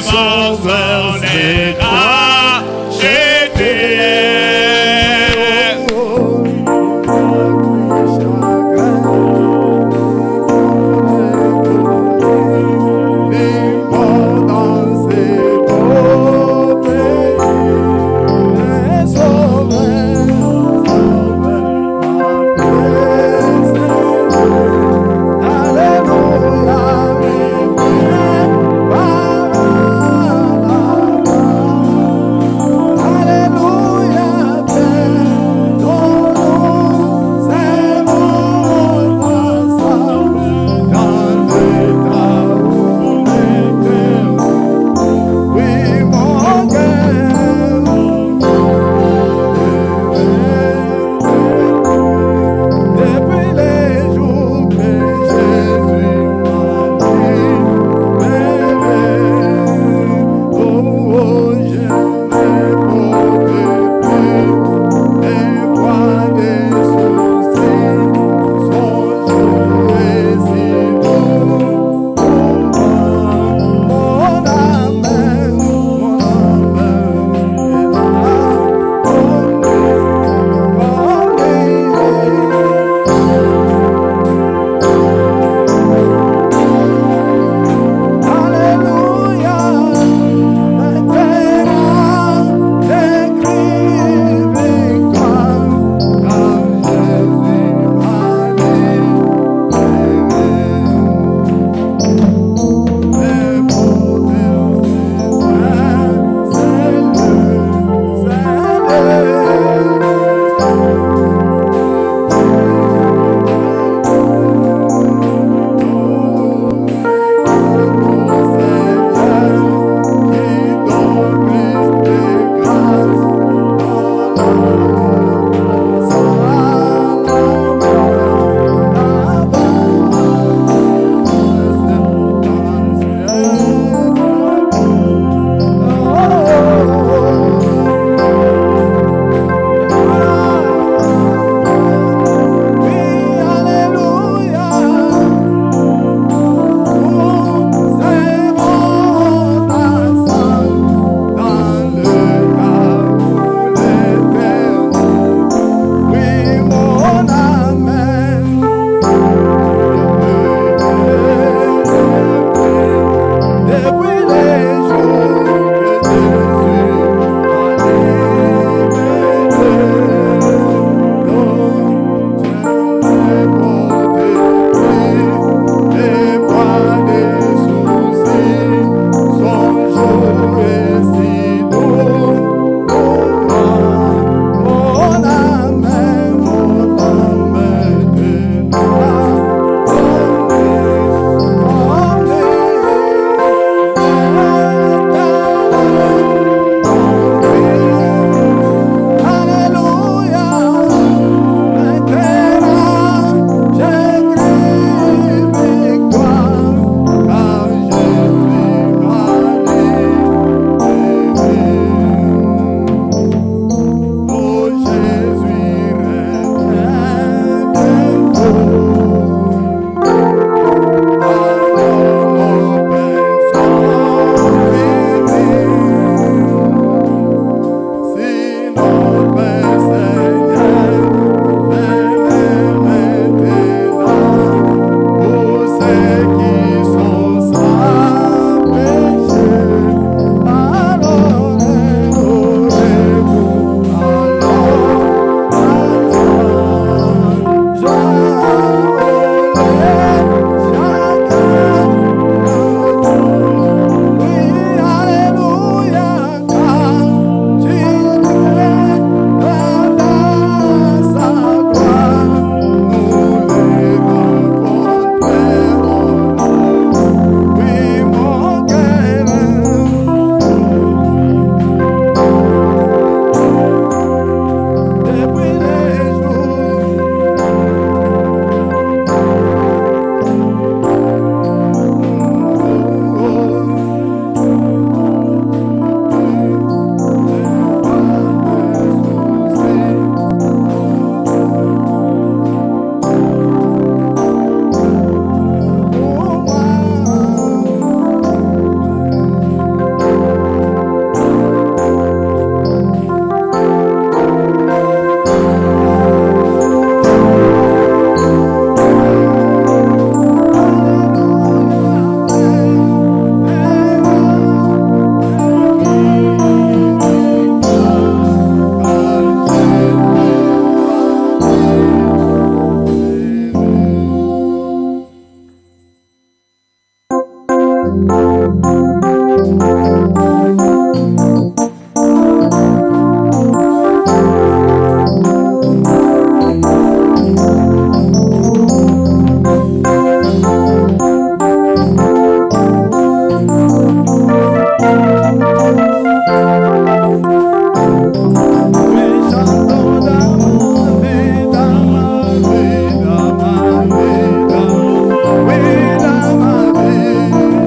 Sauveur n'est racheté.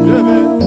Je vais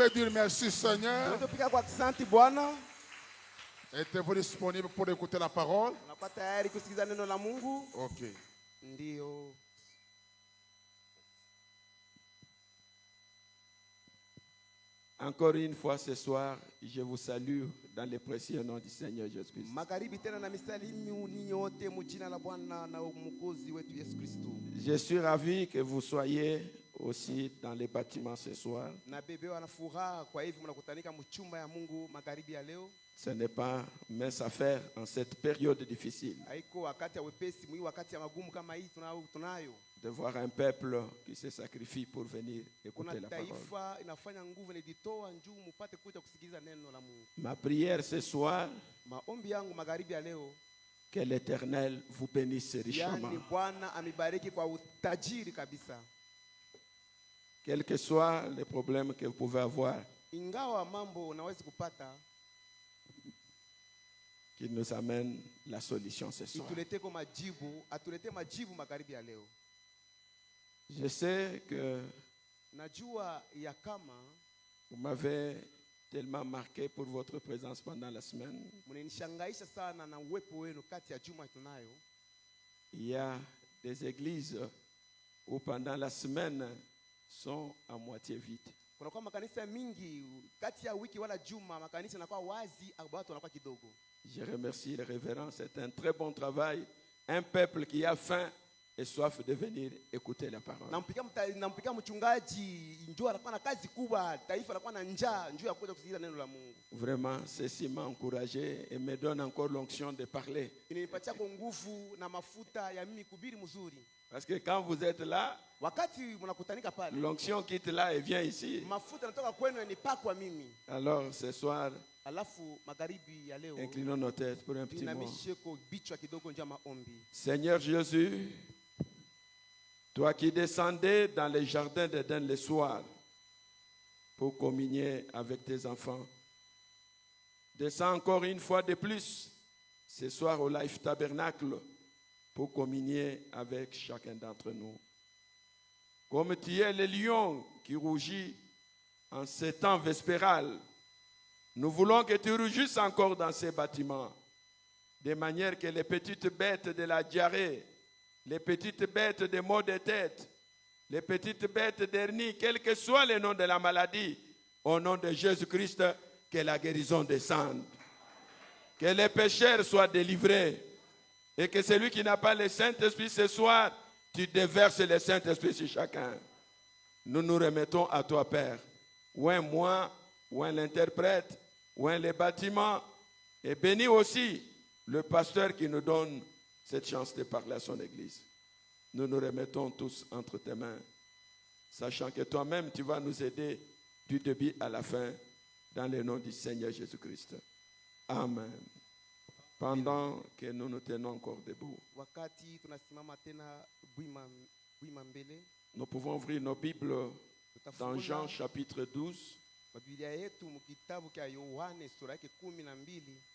peut dire merci Seigneur. Tunapiga kwa asante Bwana. Êtes-vous disponible pour écouter la parole? Unakuwa tayari kusikiza neno la Mungu? Ok. Ndio. Encore une fois ce soir, je vous salue dans le précieux nom du Seigneur Jésus-Christ. Magharibi tena na misalimu ninyi wote mjina la Bwana na Mwokozi wetu Yesu Kristo. Je suis ravi que vous soyez aussi dans les bâtiments ce soir. Na bebewa na furaha kwa hivi mnakutanika mchumba ya Mungu magharibi ya leo. Ce n'est pas mince affaire en cette période difficile Haiko wakati ya wepesi, mwi wakati ya magumu kama hii tunayo. de voir un peuple qui se sacrifie pour venir Kuna écouter la parole. taifa inafanya nguvu inajitoa njuu mpate kuja kusikiliza neno la Mungu. Ma prière ce soir, Maombi yangu magharibi ya leo, que l'Éternel vous bénisse richement. yani Bwana amibariki kwa utajiri kabisa. Quels que soient les problèmes que vous pouvez avoir, Ingawa mambo unaweza kupata, qu'il nous amène la solution ce soir. itulete kwa majibu, atulete majibu magharibi ya leo. Je sais que Najua ya kama vous m'avez tellement marqué pour votre présence pendant la semaine. mnanishangaisha sana na uwepo wenu kati ya juma tunayo. Il y a des églises où pendant la semaine sont à moitié vides. Kuna kwa makanisa mingi kati ya wiki wala juma makanisa yanakuwa wazi au watu wanakuwa kidogo. Je remercie les révérends, c'est un très bon travail. Un peuple qui a faim et soif de venir écouter la parole. Nampikia mchungaji njoo anakuwa na kazi kubwa, taifa anakuwa na njaa njoo ya kuja kusikiliza neno la Mungu. Vraiment, ceci m'a encouragé et me donne encore l'onction de parler. Inanipatia kwa nguvu na mafuta ya mimi kuhubiri mzuri. Parce que quand vous êtes là, Wakati mnakutanika pale, l'onction quitte là et vient ici. mafuta yanatoka kwenu yanipakwa mimi. Alors ce soir, Alafu magharibi ya leo inclinons nos têtes pour un petit mot. inamishe kwa bichwa kidogo nje maombi. Seigneur Jésus, toi qui descendais dans les jardins d'Éden le soir pour communier avec tes enfants, descends encore une fois de plus ce soir au Life Tabernacle pour communier avec chacun d'entre nous. Comme tu es le lion qui rougit en ces temps vespéral, nous voulons que tu rougisses encore dans ces bâtiments, de manière que les petites bêtes de la diarrhée, les petites bêtes de maux de tête, les petites bêtes d'hernie, quel que soit le nom de la maladie, au nom de Jésus-Christ, que la guérison descende. Que les pécheurs soient délivrés. Et que celui qui n'a pas le Saint-Esprit ce soir, tu déverses le Saint-Esprit sur chacun. Nous nous remettons à toi, Père. Ouin moi, ouin l'interprète, ouin les bâtiments. Et bénis aussi le pasteur qui nous donne cette chance de parler à son église. Nous nous remettons tous entre tes mains, sachant que toi-même, tu vas nous aider du début à la fin, dans le nom du Seigneur Jésus-Christ. Amen. Pendant que nous nous tenons encore debout, Wakati tunasimama tena bwima mbele, nous pouvons ouvrir nos Bibles dans Jean tutafungua chapitre 12. Biblia yetu mkitabu cha Yohane sura yake 12.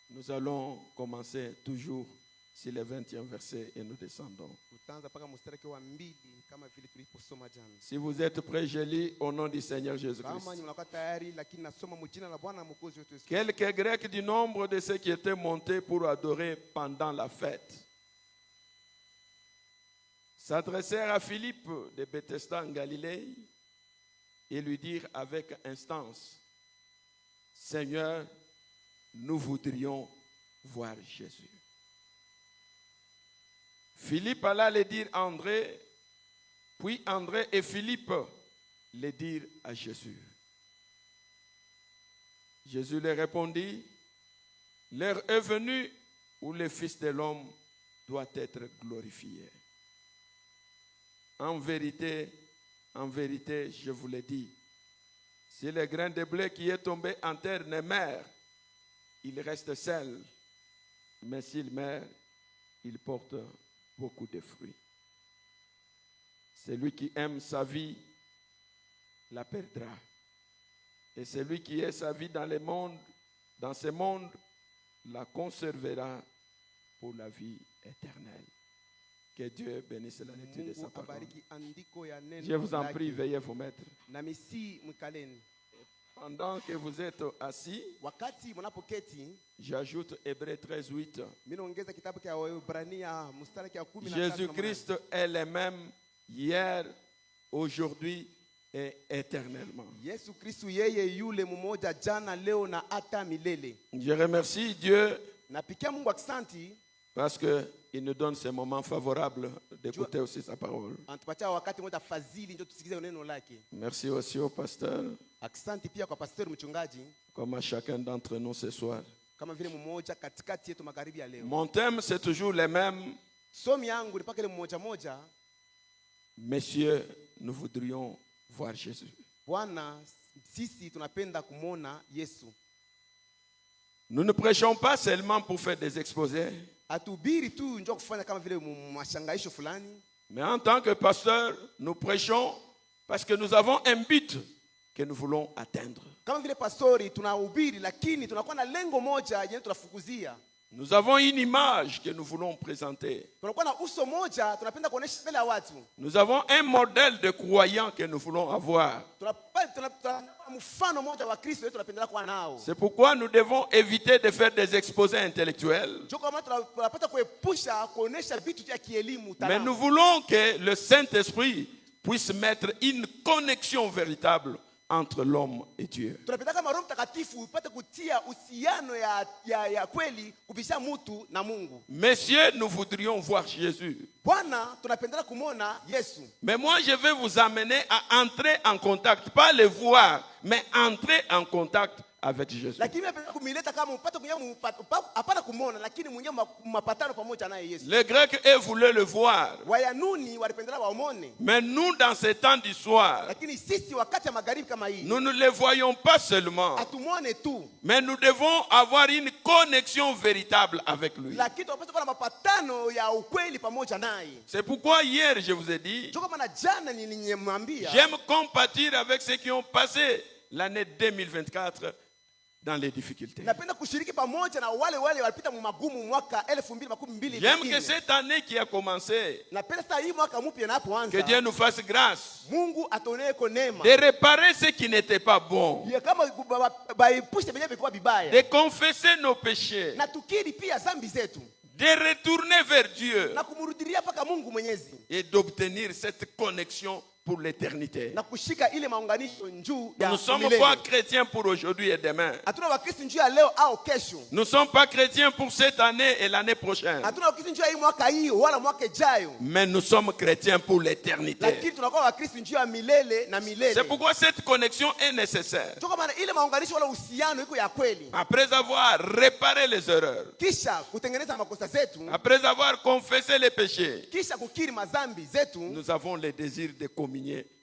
Nous allons commencer toujours sur le 20e verset et nous descendons. Tutaanza paka mstari wa 2 kama vile tuliposoma jana. Si vous êtes prêts, je lis au nom du Seigneur Jésus-Christ. Kama mnakuwa tayari, lakini nasoma mjina la Bwana Mwokozi wetu Yesu. Quelques Grecs du nombre de ceux qui étaient montés pour adorer pendant la fête s'adressèrent à Philippe de Bethesda en Galilée et lui dirent avec instance: Seigneur, nous voudrions voir Jésus. Philippe alla le dire à André, puis André et Philippe le dirent à Jésus. Jésus leur répondit: l'heure est venue où le Fils de l'homme doit être glorifié. En vérité, je vous le dis, si le grain de blé qui est tombé en terre ne meurt, il reste seul. Mais s'il meurt, il porte beaucoup de fruits. Celui qui aime sa vie la perdra. Et celui qui est sa vie dans ce monde, la conservera pour la vie éternelle. Que Dieu bénisse la lecture de sa Mungu parole. abariki andiko ya neno. Je vous en prie, lake. veuillez vous mettre. Na misi mkaleni. Pendant que vous êtes assis, wakati mnapoketi, j'ajoute Hébreux 13:8. mimi naongeza kitabu cha Waebrania mstari wa 13. Jésus-Christ est le même hier, aujourd'hui et éternellement. Yesu Kristo yeye yule mmoja jana leo na hata milele. Je remercie Dieu Napikia Mungu asante parce qu'il nous donne ces moments favorables d'écouter aussi sa parole. anatupatia wakati mmoja fadhili ndio tusikize neno lake. Merci aussi au pasteur, Asante pia kwa pastor mchungaji comme à chacun d'entre nous ce soir. kama vile mmoja katikati yetu magharibi ya leo. Mon thème, c'est toujours le même. Somi yangu ni paka ile mmoja moja. Messieurs, nous voudrions voir Jésus. Bwana, sisi tunapenda kumona Yesu. Nous ne prêchons pas seulement pour faire des exposés, Atubiri tu njoo kufanya kama vile mashangaisho fulani. mais en tant que pasteur, nous prêchons parce que nous avons un but que nous voulons atteindre. Kama vile pastori tunahubiri lakini tunakuwa na lengo moja yenye tunafukuzia. Nous avons une image que nous voulons présenter. Tunakuwa na uso moja tunapenda kuonesha mbele ya watu. Nous avons un modèle de croyant que nous voulons avoir. Mfano moja wa Kristo tunapenda kuwa nao. C'est pourquoi nous devons éviter de faire des exposés intellectuels. Njoo kama tunapata kuepusha kuonesha vitu vya kielimu. Mais nous voulons que le Saint-Esprit puisse mettre une connexion véritable entre l'homme et Dieu. Tunapenda kama Roho Mtakatifu upate kutia uhusiano ya kweli kupisha mtu na Mungu. Messieurs, nous voudrions voir Jésus. Bwana, tunapenda kumona Yesu. Mais moi, je vais vous amener à entrer en contact, pas le voir, mais entrer en contact avec Jésus. Lakini napenda kumileta kama upate kunyama hapana kumona lakini mwenyewe mapatano pamoja naye Yesu. Les Grecs, eux, voulaient le voir. Wayanuni walipenda waomone. Mais nous, dans ces temps du soir, Lakini sisi wakati ya magharibi kama hii, nous ne les voyons pas seulement, atumone tu. mais nous devons avoir une connexion véritable avec lui. Lakini tunapaswa kuwa na mapatano ya ukweli pamoja naye. C'est pourquoi hier, je vous ai dit, Njoo kama na jana nilimwambia. j'aime compatir avec ceux qui ont passé l'année 2024 dans les difficultés. Napenda kushiriki pamoja na wale walipita magumu mwaka 2022. J'aime que cette année qui a commencé, Napenda sasa hii mwaka mpya inapoanza. que Dieu nous fasse grâce Mungu atonee kwa neema. de réparer ce qui n'était pas bon, Ya kama baipushe benye bikuwa bibaya. de confesser nos péchés, Na tukiri pia dhambi zetu. de retourner vers Dieu Na kumurudilia paka Mungu Mwenyezi. et d'obtenir cette connexion pour l'éternité. Na kushika ile maunganisho njuu ya Nous ne sommes milele. pas chrétiens pour aujourd'hui et demain. Hatuna Wakristo njuu ya leo au kesho. Nous ne sommes pas chrétiens pour cette année et l'année prochaine. Hatuna Wakristo njuu ya hii mwaka hii wala mwaka ijayo. Mais nous sommes chrétiens pour l'éternité. Lakini tunakuwa Wakristo njuu ya milele na milele. C'est pourquoi cette connexion est nécessaire. Njoo kama ile maunganisho wala uhusiano iko ya kweli. Après avoir réparé les erreurs, Kisha kutengeneza makosa zetu, après avoir confessé les péchés, kisha kukiri madhambi zetu, nous avons le désir de communier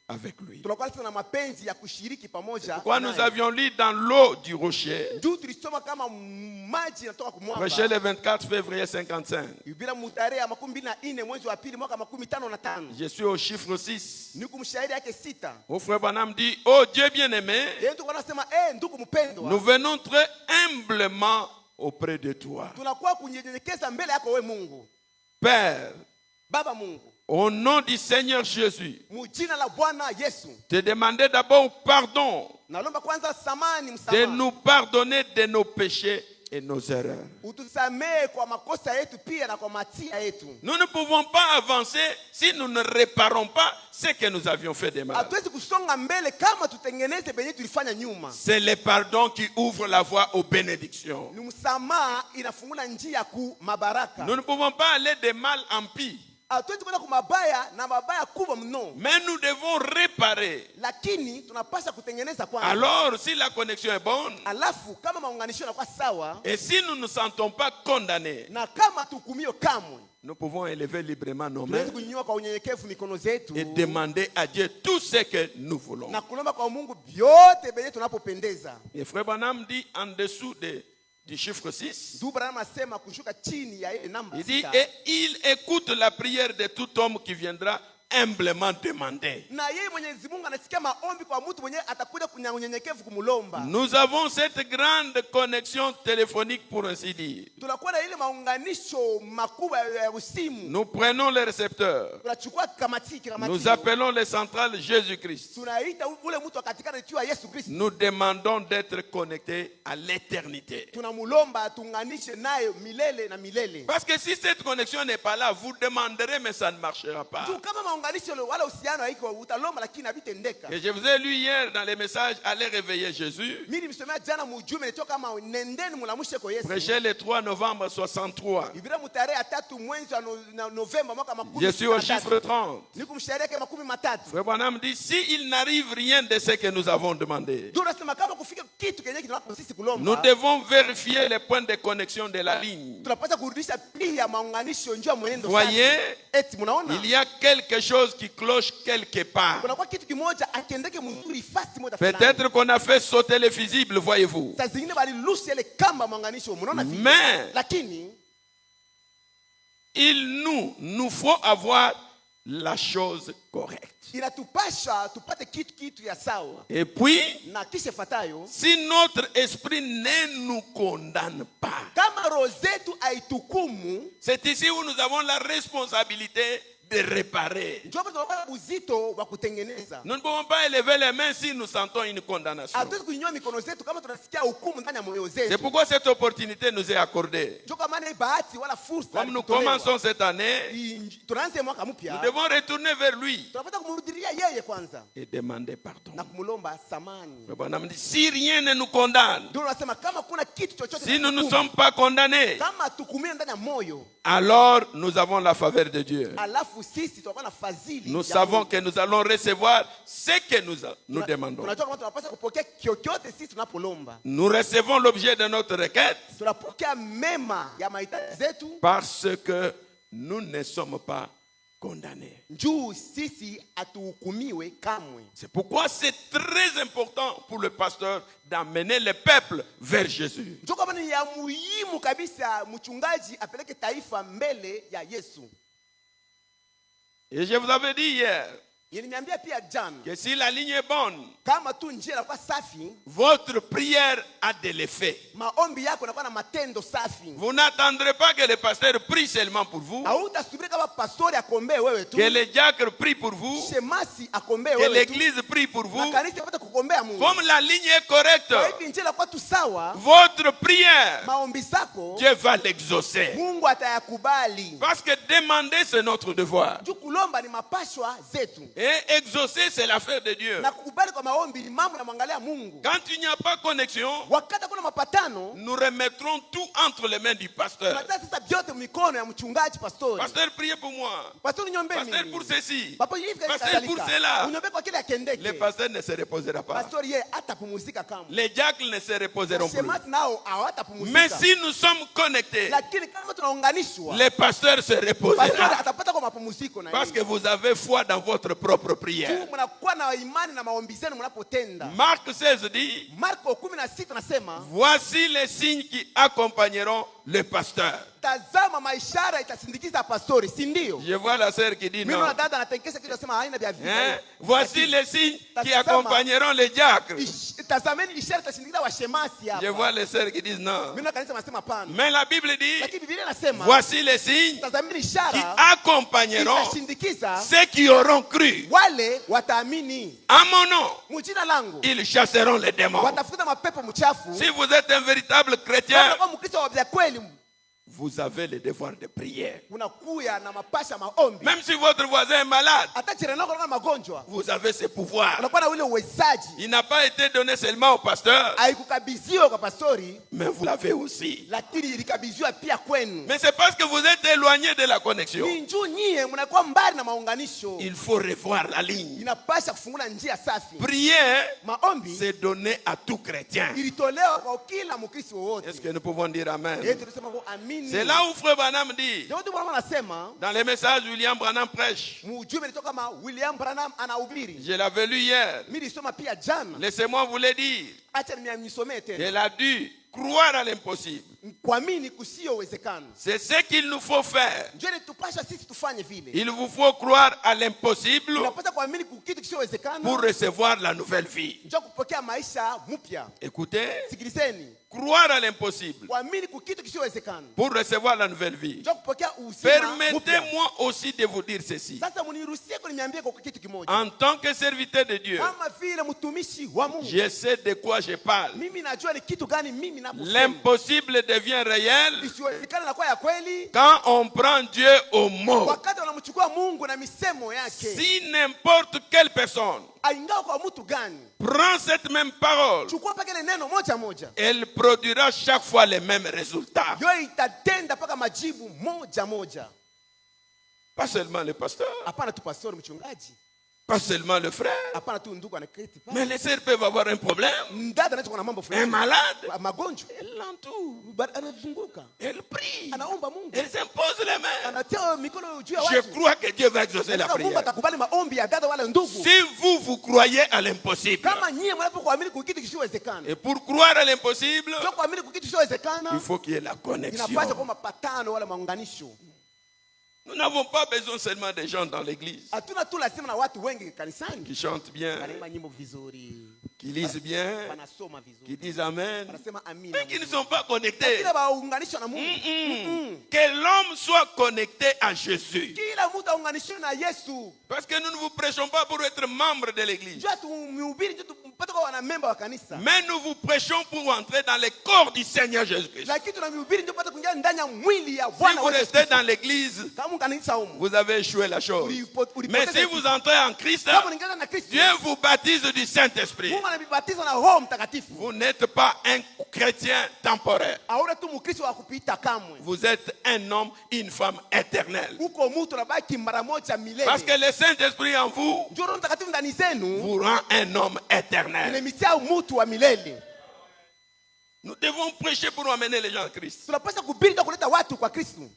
avec lui. tunakuwa na mapenzi ya kushiriki pamoja. Pourquoi nous avions lu dans l'eau du rocher, Njoo tulisoma kama maji yanatoka kumwamba. rocher le 24 février 55. Bila mutarehe ya 24 mwezi wa pili mwaka 55. Je suis au chiffre 6. Ni kumshahidi yake 6. Mon frère Branham dit, oh Dieu bien-aimé, Yeye tu anasema ndugu mpendwa. nous venons très humblement auprès de toi. Tunakuwa kunyenyekeza mbele yako wewe Mungu. Père, Baba Mungu. au nom du Seigneur Jésus, Mujina la Bwana Yesu. te demander d'abord pardon, Naomba kwanza samani de msamaha. nous pardonner de nos péchés et nos erreurs. Utusamee kwa makosa yetu pia na kwa matia yetu. Nous ne pouvons pas avancer si nous ne réparons pas ce que nous avions fait de mal. Hatuwezi kusonga mbele kama tutengeneze benye tulifanya nyuma. C'est le pardon qui ouvre la voie aux bénédictions. Ni msamaha inafungula njia ku mabaraka. Nous ne pouvons pas aller de mal en pis, Hatuwezi kwenda kumabaya na mabaya kubwa mno. mais nous devons réparer. Lakini tunapaswa kutengeneza kwanza. Alors, si la connexion est bonne, Alafu kama maunganisho yanakuwa sawa et si nous ne nous sentons pas condamnés, na kama tuhukumiwe kamwe, nous pouvons élever librement nos mains tunaweza kunyanyua kwa unyenyekevu mikono zetu et demander à Dieu tout ce que nous voulons. na kulomba kwa Mungu vyote benye tunapopendeza. Et Frère Branham dit en dessous du chiffre 6, Ndugu Branham asema kushuka chini ya ile namba il dit, 6. et il écoute la prière de tout homme qui viendra humblement demander. Na yeye Mwenyezi Mungu anasikia maombi kwa mtu mwenye atakuja kunyenyekevu kumulomba. Nous avons cette grande connexion téléphonique, pour ainsi dire. Tunakuwa na ile maunganisho makubwa ya usimu. Nous prenons les récepteurs. Tunachukua kamatiki. Nous appelons les centrales Jésus-Christ. Tunaita ule mtu akatikana juu ya Yesu Kristo. Nous demandons d'être connectés à l'éternité. Tunamulomba tuunganishe naye milele na milele. Parce que si cette connexion n'est pas là, vous demanderez, mais ça ne marchera pas. Tu kama maunganisho wala uhusiano haiko utalomba lakini habitendeka. Et je vous ai lu hier dans les messages, allez réveiller Jésus. Mimi nimesomea jana mjumbe nitoka kama nendeni mulamushe kwa Yesu. Prêché le 3 novembre 63. Ibira mutarehe 3 mwezi wa Novemba mwaka Je suis au chiffre 30. Niko mshareke 30. Frère Branham dit, s'il n'arrive rien de ce que nous avons demandé, tunasema kama kufika kitu kenye kinataka sisi kulomba. nous devons vérifier les points de connexion de la ligne. Tunapaswa kurudisha pia maunganisho njoo mwenendo. Voyez, eti munaona? il y a quelque chose qui cloche quelque part. Kuna kwa kitu kimoja akiendeke mzuri fast moja. Peut-être qu'on a fait sauter les fusibles, voyez-vous. Sasa zingine bali lusi ile kamba maunganisho munaona vile. Mais Lakini nous faut avoir la chose correcte. inatupasha tupate kitu ya sawa. Et puis, Na kisha fatayo, si notre esprit ne nous condamne pas, kama roho zetu haitukumu, c'est ici où nous avons la responsabilité de réparer. njoo hapo tunapata uzito wa kutengeneza. Nous ne pouvons pas élever les mains si nous sentons une condamnation. Hatuwezi kunyanyua mikono zetu kama tunasikia hukumu ndani ya moyo C'est zetu. pourquoi cette opportunité nous est accordée. Njoo kama ni bahati wala fursa. Comme nous alitutolewa. commençons cette année, Tunaanza mwaka nous mpya. devons retourner vers lui Tunapata kumrudilia yeye kwanza et demander pardon. na kumlomba samani. Le bonhomme dit, si rien ne nous condamne, Ndio unasema kama kuna kitu chochote si nous ne kinatuhukumu, sommes pas condamnés, kama tukumie ndani ya moyo, alors nous avons la faveur de Dieu. alafu sisi tutakuwa na fadhili. Nous ya savons Mungu. que nous allons recevoir ce que nous demandons. Tunajua kama tunapaswa kupokea chochote sisi tunapolomba. Nous recevons l'objet de notre requête Tunapokea mema ya mahitaji zetu parce que nous ne sommes pas condamnés. juu sisi hatuhukumiwe kamwe. C'est pourquoi c'est très important pour le pasteur d'amener le peuple vers Jésus. Ndio kama ni ya muhimu kabisa mchungaji apeleke taifa mbele ya Yesu. Et je vous avais dit hier Niliniambia pia jana que si la ligne est bonne, kama tu njia inakuwa safi, votre prière a de l'effet. maombi yako yanakuwa na matendo safi. Vous n'attendrez pas que le pasteur prie seulement pour vous, Hautasubiri kama pastori akombee wewe tu, que le diacre prie pour vous, shemasi akombee que wewe tu, l'église prie pour vous. na kanisa yapata kukombea Mungu. Comme la ligne est correcte, Kwa hivi njia inakuwa tu sawa, votre prière, maombi zako Dieu va l'exaucer. Mungu atayakubali. Parce que demander, c'est notre devoir. Juu kulomba ni mapashwa zetu. Et exaucer, c'est l'affaire de Dieu. Na kukubali kwa maombi ni mambo na mwangalia Mungu. Quand il n'y a pas connexion, Wakati kuna mapatano, nous remettrons tout entre les mains du pasteur. tunataka sasa vyote mikono ya mchungaji pastori. Pasteur, priez pour moi. Pastori niombe Pasteur, mimi. pour ceci. Papa hivi Pasteur, pour cela. Uniombe kwa kile akendeke. Le pasteur ne se reposera pas. Pastori yeye atapumzika kama. Les diacres ne se reposeront plus. Shemasi nao Mais hawatapumzika. si nous sommes connectés, Lakini kama tunaunganishwa, le pasteur se pastori reposera. atapata kwa mapumziko na Parce yeye. que vous avez foi dans votre propre prière. Tu mnakuwa na imani na maombi zenu mnapotenda. Marc 16 dit, Marko 16 anasema, voici les signes qui accompagneront le pasteur. tazama maishara itasindikiza pastori, si ndio? Je vois la sœur qui dit Mimi non. na dada anatekesha kitu anasema haina vya Hein? vita. Voici les signes qui Tazama. accompagneront les diacres. Tazameni ishara itasindikiza washemasi hapa. Je vois les sœurs qui disent non. Mimi na kanisa nasema hapana. Mais la Bible dit, Lakini Biblia inasema, voici les signes tazameni qui ishara accompagneront itashindikiza ceux qui auront cru. wale wataamini. À mon nom, Mjina langu ils chasseront les démons. watafuta mapepo mchafu. Si vous êtes un véritable chrétien, Kama kwa Mkristo wa vya kweli, vous avez le devoir de prière. unakuya na mapasha maombi. Même si votre voisin est malade, Hata jirani yako ana magonjwa, vous avez ce pouvoir. unakuwa na ule uwezaji. Il n'a pas été donné seulement au pasteur, Haikukabidhiwa kwa pastori, mais vous l'avez aussi. lakini ilikabidhiwa pia kwenu. Mais c'est parce que vous êtes éloigné de la connexion. Ni njoo nyie mnakuwa mbali na maunganisho. Il faut revoir la ligne. Inapasha kufungula njia safi. Prière, Maombi c'est donné à tout chrétien. ilitolewa kwa kila Mkristo wote. Est-ce que nous pouvons dire Amen? Yesu tunasema kwa amini. C'est là où Frère Branham dit, Ndio Bwana anasema, dans les messages William Branham prêche, mjumbe nitoka kama William Branham anahubiri. je l'avais lu hier, Mimi nilisoma pia jana. laissez-moi vous le dire, Acha nisomee tena. il a dû croire à l'impossible kuamini kusiyowezekana. C'est ce qu'il nous faut faire. Ndio tupasha sisi tufanye vile. Il vous faut croire à l'impossible Unapaswa kuamini kitu kisiyowezekana pour recevoir la nouvelle vie. ndio kupokea maisha mpya. Écoutez, Sikilizeni. croire à l'impossible Kuamini kitu kisiyowezekana pour recevoir la nouvelle vie. ndio kupokea uzima mpya. Permettez-moi aussi de vous dire ceci. Sasa mniruhusie kuniambia kwa kitu kimoja. En tant que serviteur de Dieu, Kama vile mtumishi wa Mungu. je sais de quoi je parle. Mimi najua ni kitu gani mimi naposema. L'impossible devient réel Isiwezekana na kwa ya kweli. quand on prend Dieu au mot. Wakati wanamchukua Mungu na misemo yake. Si n'importe quelle personne Aingawa kwa mtu gani? prend cette même parole, Chukua paka ile neno moja moja. elle produira chaque fois les mêmes résultats. Yo itatenda paka majibu moja moja. Pas seulement le pasteur, Hapana tu pastor mchungaji. pas seulement le frère, Hapana tu ndugu anaketi pale. mais les sœurs peuvent avoir un problème, Ndada anaweza kuwa na mambo un fulani. malade. Magonjwa. Elle l'entoure, Anazunguka. elle prie, Anaomba Mungu. elle s'impose les mains. Anatia mikono juu ya Je watu. crois que Dieu va exaucer la Mungu prière. atakubali maombi ya dada wala ndugu. Si vous croyez à l'impossible, Kama nyie mnapokuamini kwa kitu kisichowezekana. et pour croire à l'impossible, Ndio kuamini kwa kitu kisichowezekana. il faut qu'il y ait la connexion. Inapaswa kuwa mapatano wala maunganisho. Nous n'avons pas besoin seulement des gens dans l'église Hatuna tu lazima na watu wengi kanisani. qui chantent bien, Wanaimba nyimbo vizuri. qui lisent bien, Wanasoma qui vizuri. disent Amen, Wanasema amina. mais qui ne sont pas connectés. Kila waunganishwe na Mungu. Que l'homme soit connecté à Jésus. Kila mtu aunganishwe na Yesu. Parce que nous ne vous prêchons pas pour être membre de l'église, Jua tumhubiri tu mpate kwa wanamemba wa kanisa. mais nous vous prêchons pour entrer dans le corps du Seigneur Jésus-Christ. Lakini tunamhubiri ndio pate kuingia ndani ya mwili ya Si Bwana vous wetu. restez dans l'église, Kama kanisa humu. vous avez échoué la chose. Mais si vous entrez en Christ, Kama unaingia na Kristo. Dieu vous baptise du Saint-Esprit. Mungu anabibatiza na Roho Mtakatifu. Vous n'êtes pas un chrétien temporaire. Aure tu Mkristo wa kupita kamwe. Vous êtes un homme, une femme éternelle. Uko mtu unabaki mara moja milele. Parce que le Saint-Esprit en vous Ndio Roho Mtakatifu ndani zenu vous rend un homme éternel. inamitia mtu wa milele. Nous devons prêcher pour amener les gens à Christ. Tunapaswa kuhubiri ndio kuleta watu kwa Kristo.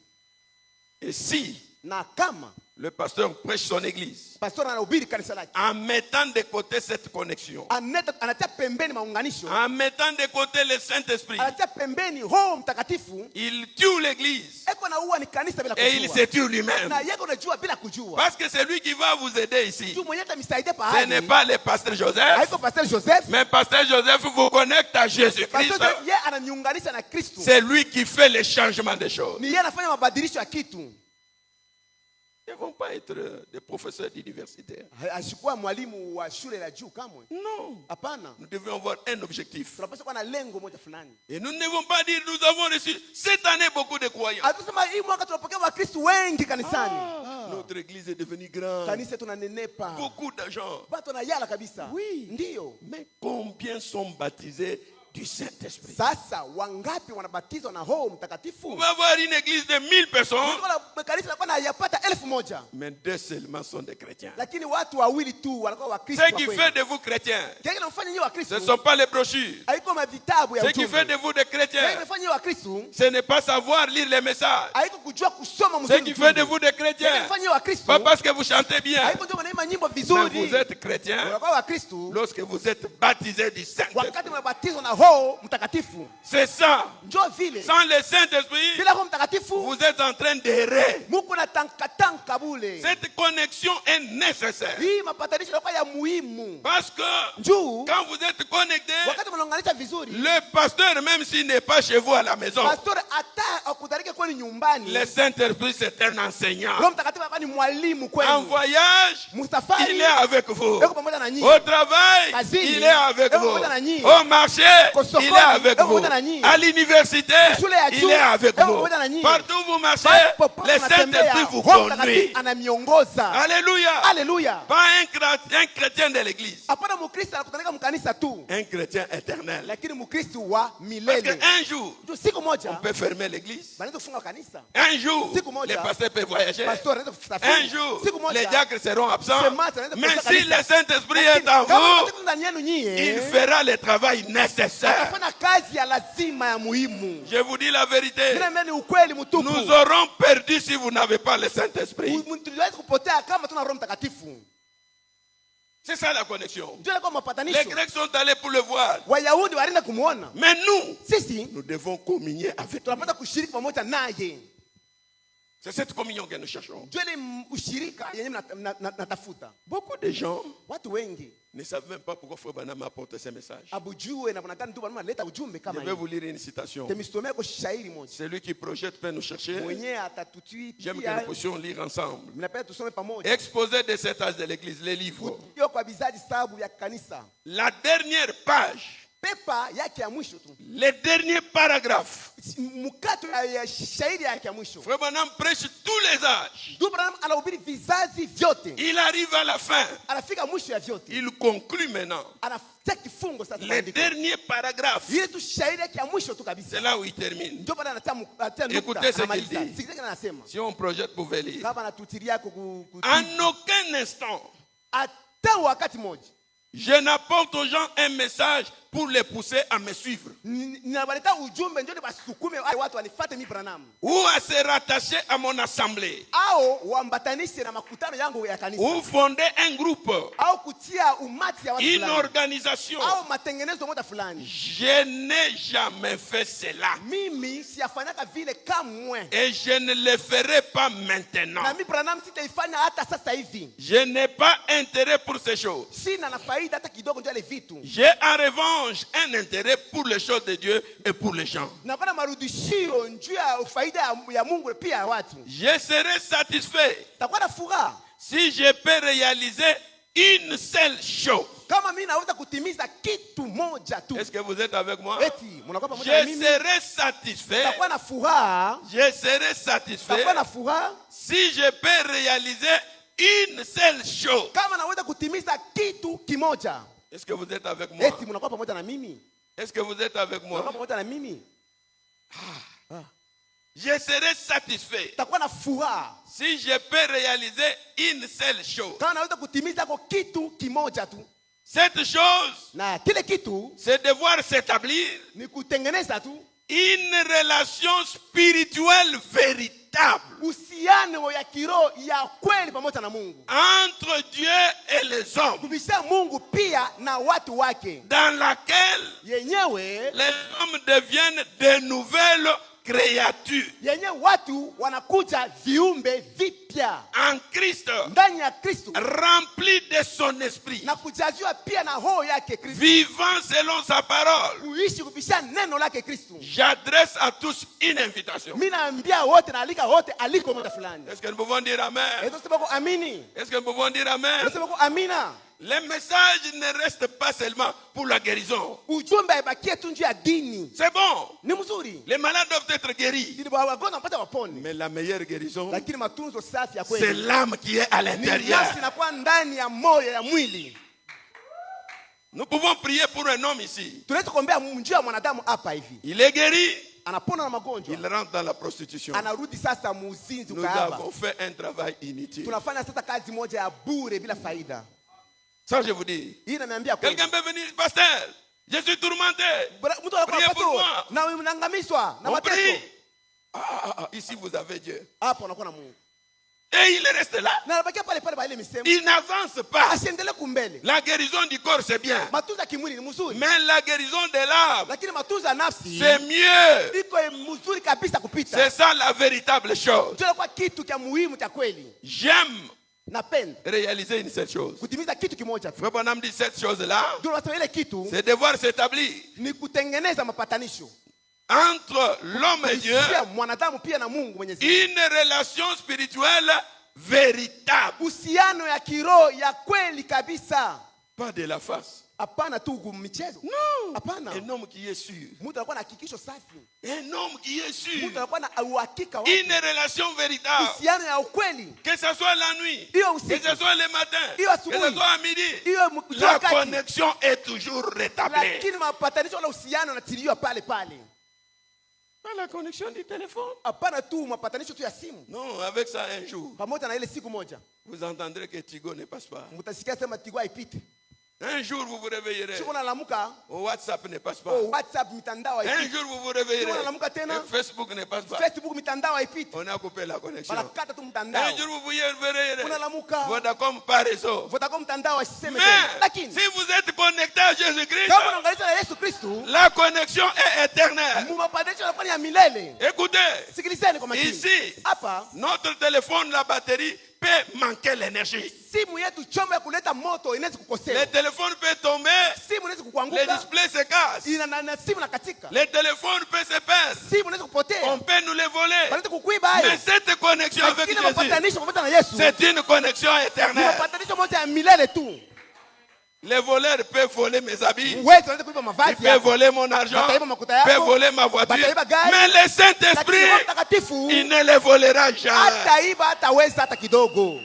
Et si Na kama le pasteur prêche son église pastor anahubiri kanisa lake, en mettant de côté cette connexion, anatia pembeni maunganisho, en mettant de côté le Saint-Esprit, anatia pembeni Roho Mtakatifu, il tue l'église eko na uwa ni kanisa bila et il se kujua. tue lui-même. Na yeko unajua bila kujua. Parce que c'est lui qui va vous aider ici. Tu mwenyewe atamsaidia Ce n'est pahali. pas le pasteur Joseph, Haiko pastor Joseph. mais pasteur Joseph vous connecte à Jésus-Christ. Pastor Joseph yeye ananiunganisha na Kristo. C'est lui qui fait le changement des choses. Ni yeye anafanya mabadilisho ya kitu. Nous ne devons pas être des professeurs d'université. Ashikuwa mwalimu wa shule la juu kamwe. Non. Hapana. Nous devons avoir un objectif. Tunapaswa kuwa na lengo moja fulani. Et nous ne devons pas dire nous avons reçu cette année beaucoup de croyants. Atusema hii mwaka tunapokea Wakristo wengi kanisani. Notre église est devenue grande. Kanisa tunanenepa. Beaucoup d'argent. Watu wanayala kabisa. Oui. Ndio. Mais combien sont baptisés du Saint-Esprit? Sasa wangapi wanabatizwa na Roho Mtakatifu? On va avoir une église de 1000 personnes, Kanisa linakuwa na yapata 1000. mais 2 seulement sont des chrétiens. Lakini watu wawili tu wanakuwa Wakristo. Ce qui fait de vous chrétiens, Kile kinafanya nyinyi ce Wakristo. ne sont pas les brochures. Haiko mavitabu ya Ce qui fait ujumbe. de vous des Kile chrétiens, kinafanya nyinyi Wakristo. ce n'est pas savoir lire les messages. Haiko kujua kusoma Ce mzuri. qui fait de vous des Kile chrétiens, kinafanya nyinyi Wakristo. pas parce que vous chantez bien, Haiko ndio wanaimba nyimbo mais vizuri. vous êtes chrétien Unakuwa Wakristo lorsque vous êtes baptisés du Saint-Esprit. wakati mnabatizwa na Roho Mtakatifu. C'est ça. Njoo vile. Sans le Saint-Esprit, Bila Roho Mtakatifu vous êtes en train d'errer. Mungu na tanka bule. Cette connexion est nécessaire. Hii mapatanisho yanakuwa ya muhimu. Parce que Njoo quand vous êtes connecté, wakati mnaunganisha vizuri. le pasteur, même s'il n'est pas chez vous à la maison, Pastor hata akudarike kwenu nyumbani. le Saint-Esprit c'est un enseignant. Roho Mtakatifu anakuwa ni mwalimu En kwenu. voyage, Msafari il est avec vous. yuko pamoja na nyinyi. Au travail, Kazini, il est avec yuko vous. pamoja na nyinyi. Au marché, Kwa sokoni, il est avec yuko vous. pamoja na nyinyi. À l'université, Shule ya il juu, est avec yuko vous. pamoja na nyinyi. Partout où vous marchez, Popote le unatembea, Saint-Esprit vous Roho conduit. Mtakatifu anamiongoza. Alléluia. Haleluya. Pas un chrétien de l'église. Hapana Mkristo anakutanika mkanisa tu. Un chrétien éternel. Lakini Mkristo wa Parce milele. qu'un jour, Ndio siku on moja peut fermer l'église. banaweza kufunga kanisa. Un jour, Siku moja, les pasteurs peuvent voyager. Pastor anaweza kusafiri. Un jour, Siku moja, les diacres seront absents. shemasi anaweza Mais kukosa si kanisa. le Saint-Esprit Lakini est en kama vous, Mtakatifu ndani yenu nyie, il fera le travail nécessaire. atafanya kazi ya lazima ya muhimu. Je vous dis la vérité. Bila mbele ni ukweli mtupu. Nous aurons perdu si vous n'avez pas le Saint-Esprit. Tuliweza kupotea kama tuna Roho Mtakatifu. C'est ça la connexion. Ndio ilikuwa Les mapatanisho. Grecs sont allés pour le voir. Wayahudi walienda kumuona. Mais nous, Sisi nous devons communier avec lui. tunapata kushiriki pamoja naye. C'est cette communion que nous cherchons. Ndio ile ushirika yenyewe natafuta. Beaucoup de gens Watu wengi ne savent même pas pourquoi Frère Branham apporte ces messages. abujue na wanagani tu wanaleta ujumbe Je kama vais hivi. vous lire une citation. Temisomea kwa shairi moja. Celui qui projette peut nous chercher. Mwenyewe atatutui J'aime que pia. nous puissions lire ensemble. Mnapenda tusome pamoja. Exposé de cet âge de l'Église, les livres. Hiyo kwa bizaji sababu ya kanisa. La dernière page, Pepa yake ya mwisho tu. les derniers paragraphes. Mkato ya shairi yake ya mwisho. Frère Branham prêche tous les âges. Ndio Branham anahubiri vizazi vyote. Il arrive à la fin. Anafika mwisho ya vyote. Il conclut maintenant. Anafikia kifungo sasa Les maandiko. derniers paragraphes. Ile tu shairi yake ya mwisho tu kabisa. C'est là où il termine. Ndio bana anatia nukta. Écoutez ce qu'il anamaliza. dit. Sikiliza anasema. Si on projette, vous pouvez lire. Kama anatutilia En aucun instant, hata wakati mmoja. je n'apporte aux gens un message pour les pousser à me suivre Ninabaleta ujumbe ndio basukume watu wanifuate mimi Branham. ou à se rattacher à mon assemblée Au waambatanishe na makutano yangu ya kanisa. ou fonder un groupe, Au kutia umati ya watu une fulani. organisation. Au matengenezo moja fulani. Je n'ai jamais fait cela Mimi siyafanyaka vile kamwe. et je ne le ferai pas maintenant. Na mimi Branham sitaifanya hata sasa hivi. Je n'ai pas intérêt pour ces choses. Sina na faida hata kidogo ndio ile vitu. J'ai en revanche un intérêt pour les choses de Dieu et pour les gens. Na kuna marudishio njuu ya faida ya Mungu pia ya watu. Je serai satisfait Takuwa na furaha si je peux réaliser une seule chose. kama mimi naweza kutimiza kitu moja tu. Est-ce que vous êtes avec moi? Eti mnakuwa pamoja na Je mimi. serai satisfait. Takuwa na furaha. Je serai satisfait Takuwa na furaha si je peux réaliser une seule chose. kama naweza kutimiza kitu kimoja. Est-ce que vous êtes avec moi? Eti mnakuwa pamoja na mimi. Est-ce que vous êtes avec Mnakuwa moi? pamoja na mimi. Je serai satisfait Takuwa na furaha si je peux réaliser une seule chose. kama naweza kutimiza kwa kitu kimoja tu. Cette chose, Na kile kitu c'est devoir s'établir ni kutengeneza tu une relation spirituelle véritable uhusiano ya kiroho ya kweli pamoja na Mungu. entre Dieu et les hommes, Kubisha Mungu pia na watu wake. dans laquelle Yenyewe les hommes deviennent de nouvelles créatures yenyewe watu wanakuja viumbe vipya en Christ, ndani ya Kristo remplis de son esprit, na kujaziwa pia na roho yake Kristo. vivant selon sa parole. Kuishi kupisha neno lake Kristo. J'adresse à tous une invitation. Mimi naambia wote na alika wote aliko moja fulani. Est-ce que nous pouvons dire Amen? Ndio sema kwa amini. Est-ce que nous pouvons dire Amen? Ndio sema kwa amina. Les messages ne restent pas seulement pour la guérison. Ujumbe haibakie tu njia ya dini. C'est bon. Ni mzuri. Les malades doivent être guéris. Ili wagonjwa wapate wapone. Mais la meilleure guérison, Lakini matunzo safi ya c'est kweli. l'âme qui est à Ni l'intérieur. nafsi inakuwa ndani ya moyo ya mwili. Nous pouvons prier pour un homme ici. Tunaweza kuombea njia ya mwanadamu hapa hivi. Il est guéri. Anapona na magonjwa. Il rentre dans la prostitution. Anarudi sasa muuzinzi Nous ukahaba. avons fait un travail inutile. Tunafanya sasa kazi moja ya bure bila faida. Ça, je vous dis. Hii inaniambia kweli. Quelqu'un peut venir, pasteur. Je suis tourmenté. Mtu anakuwa Priez pour moi. pato na unaangamizwa na On mateso. prie. Ici, vous avez Dieu. Hapo anakuwa na Mungu. Et il reste là. Na anabakia pale pale ile misemo. Il n'avance pas. Asiendelee kumbele. La guérison du corps, c'est bien. Matunzo ya kimwili ni mzuri. Mais la guérison de l'âme, Lakini matunzo ya nafsi c'est mieux. iko mzuri kabisa kupita. C'est ça la véritable chose. Ndio kwa kitu cha muhimu cha kweli. J'aime Napenda réaliser une seule chose. kutimiza kitu kimoja tu. Frère Branham dit cette chose-là, Ndio nasema ile kitu c'est devoir s'établir ni kutengeneza mapatanisho. entre l'homme et Dieu, Pia mwanadamu pia na Mungu Mwenyezi Mungu. une relation spirituelle véritable. Uhusiano ya kiroho ya kweli kabisa. Pas de la face. Hapana tu michezo. Non. Hapana. Un homme qui est sûr. Mtu anakuwa na hakikisho safi. Un homme qui est sûr. Mtu anakuwa na uhakika wa Une relation véritable. uhusiano ya ukweli. Que ce soit la nuit, Iyo que usiku. ce soit le matin, Iyo que asubuhi. ce soit à midi, Iyo la wakati. connexion est toujours rétablie. Lakini mapatanisho na uhusiano yanatiliwa pale pale. Pas la connexion du téléphone. Hapana tu mapatanisho tu ya simu. Non, avec ça un jour, Pamoja na ile siku moja. vous entendrez que Tigo ne passe pas. Mtasikia sema Tigwa ipite. Un jour, vous vous réveillerez. siku nalamuka Au WhatsApp ne passe pas. WhatsApp mitandao Un haipiti, jour, vous vous réveillerez. siku nalamuka tena Et Facebook ne passe pas. Facebook mitandao haipiti, On a coupé la connexion. banakata tu Un mtandao. jour, vous vous réveillerez. Unalamuka Vodacom par réseau. Vodacom mtandao asiseme Mais tena, lakini si vous êtes connecté à Jésus-Christ, kama unaangalia na Yesu Kristo, la connexion est éternelle. mumapatanisho yanakuwa ni ya milele. Écoutez, Sikilizeni kwa makini ici, hapa. notre téléphone, la batterie peut manquer l'énergie. Simu yetu chombo ya kuleta moto inaweza Le kukosea, téléphone peut tomber, simu inaweza le kukuanguka, display se casse. na simu nakatika, Le téléphone peut se perdre. simu inaweza kupotea, On peut nous les voler. wanaweza kukuiba hayo. Mais cette connexion avec Lakini Jésus, mapatanisho pamoja na Yesu c'est une connexion ni éternelle. mapatanisho moja ya milele tu. Les voleurs peuvent voler mes habits, Wewe unaweza kuiba ils mavazi peuvent yako, voler mon argent, bataiba makuta ils peuvent yako, voler ma voiture. bataiba gari, Mais le lakini Saint-Esprit, Roho Mtakatifu il ne les volera jamais. hataiba, hataweza hata kidogo.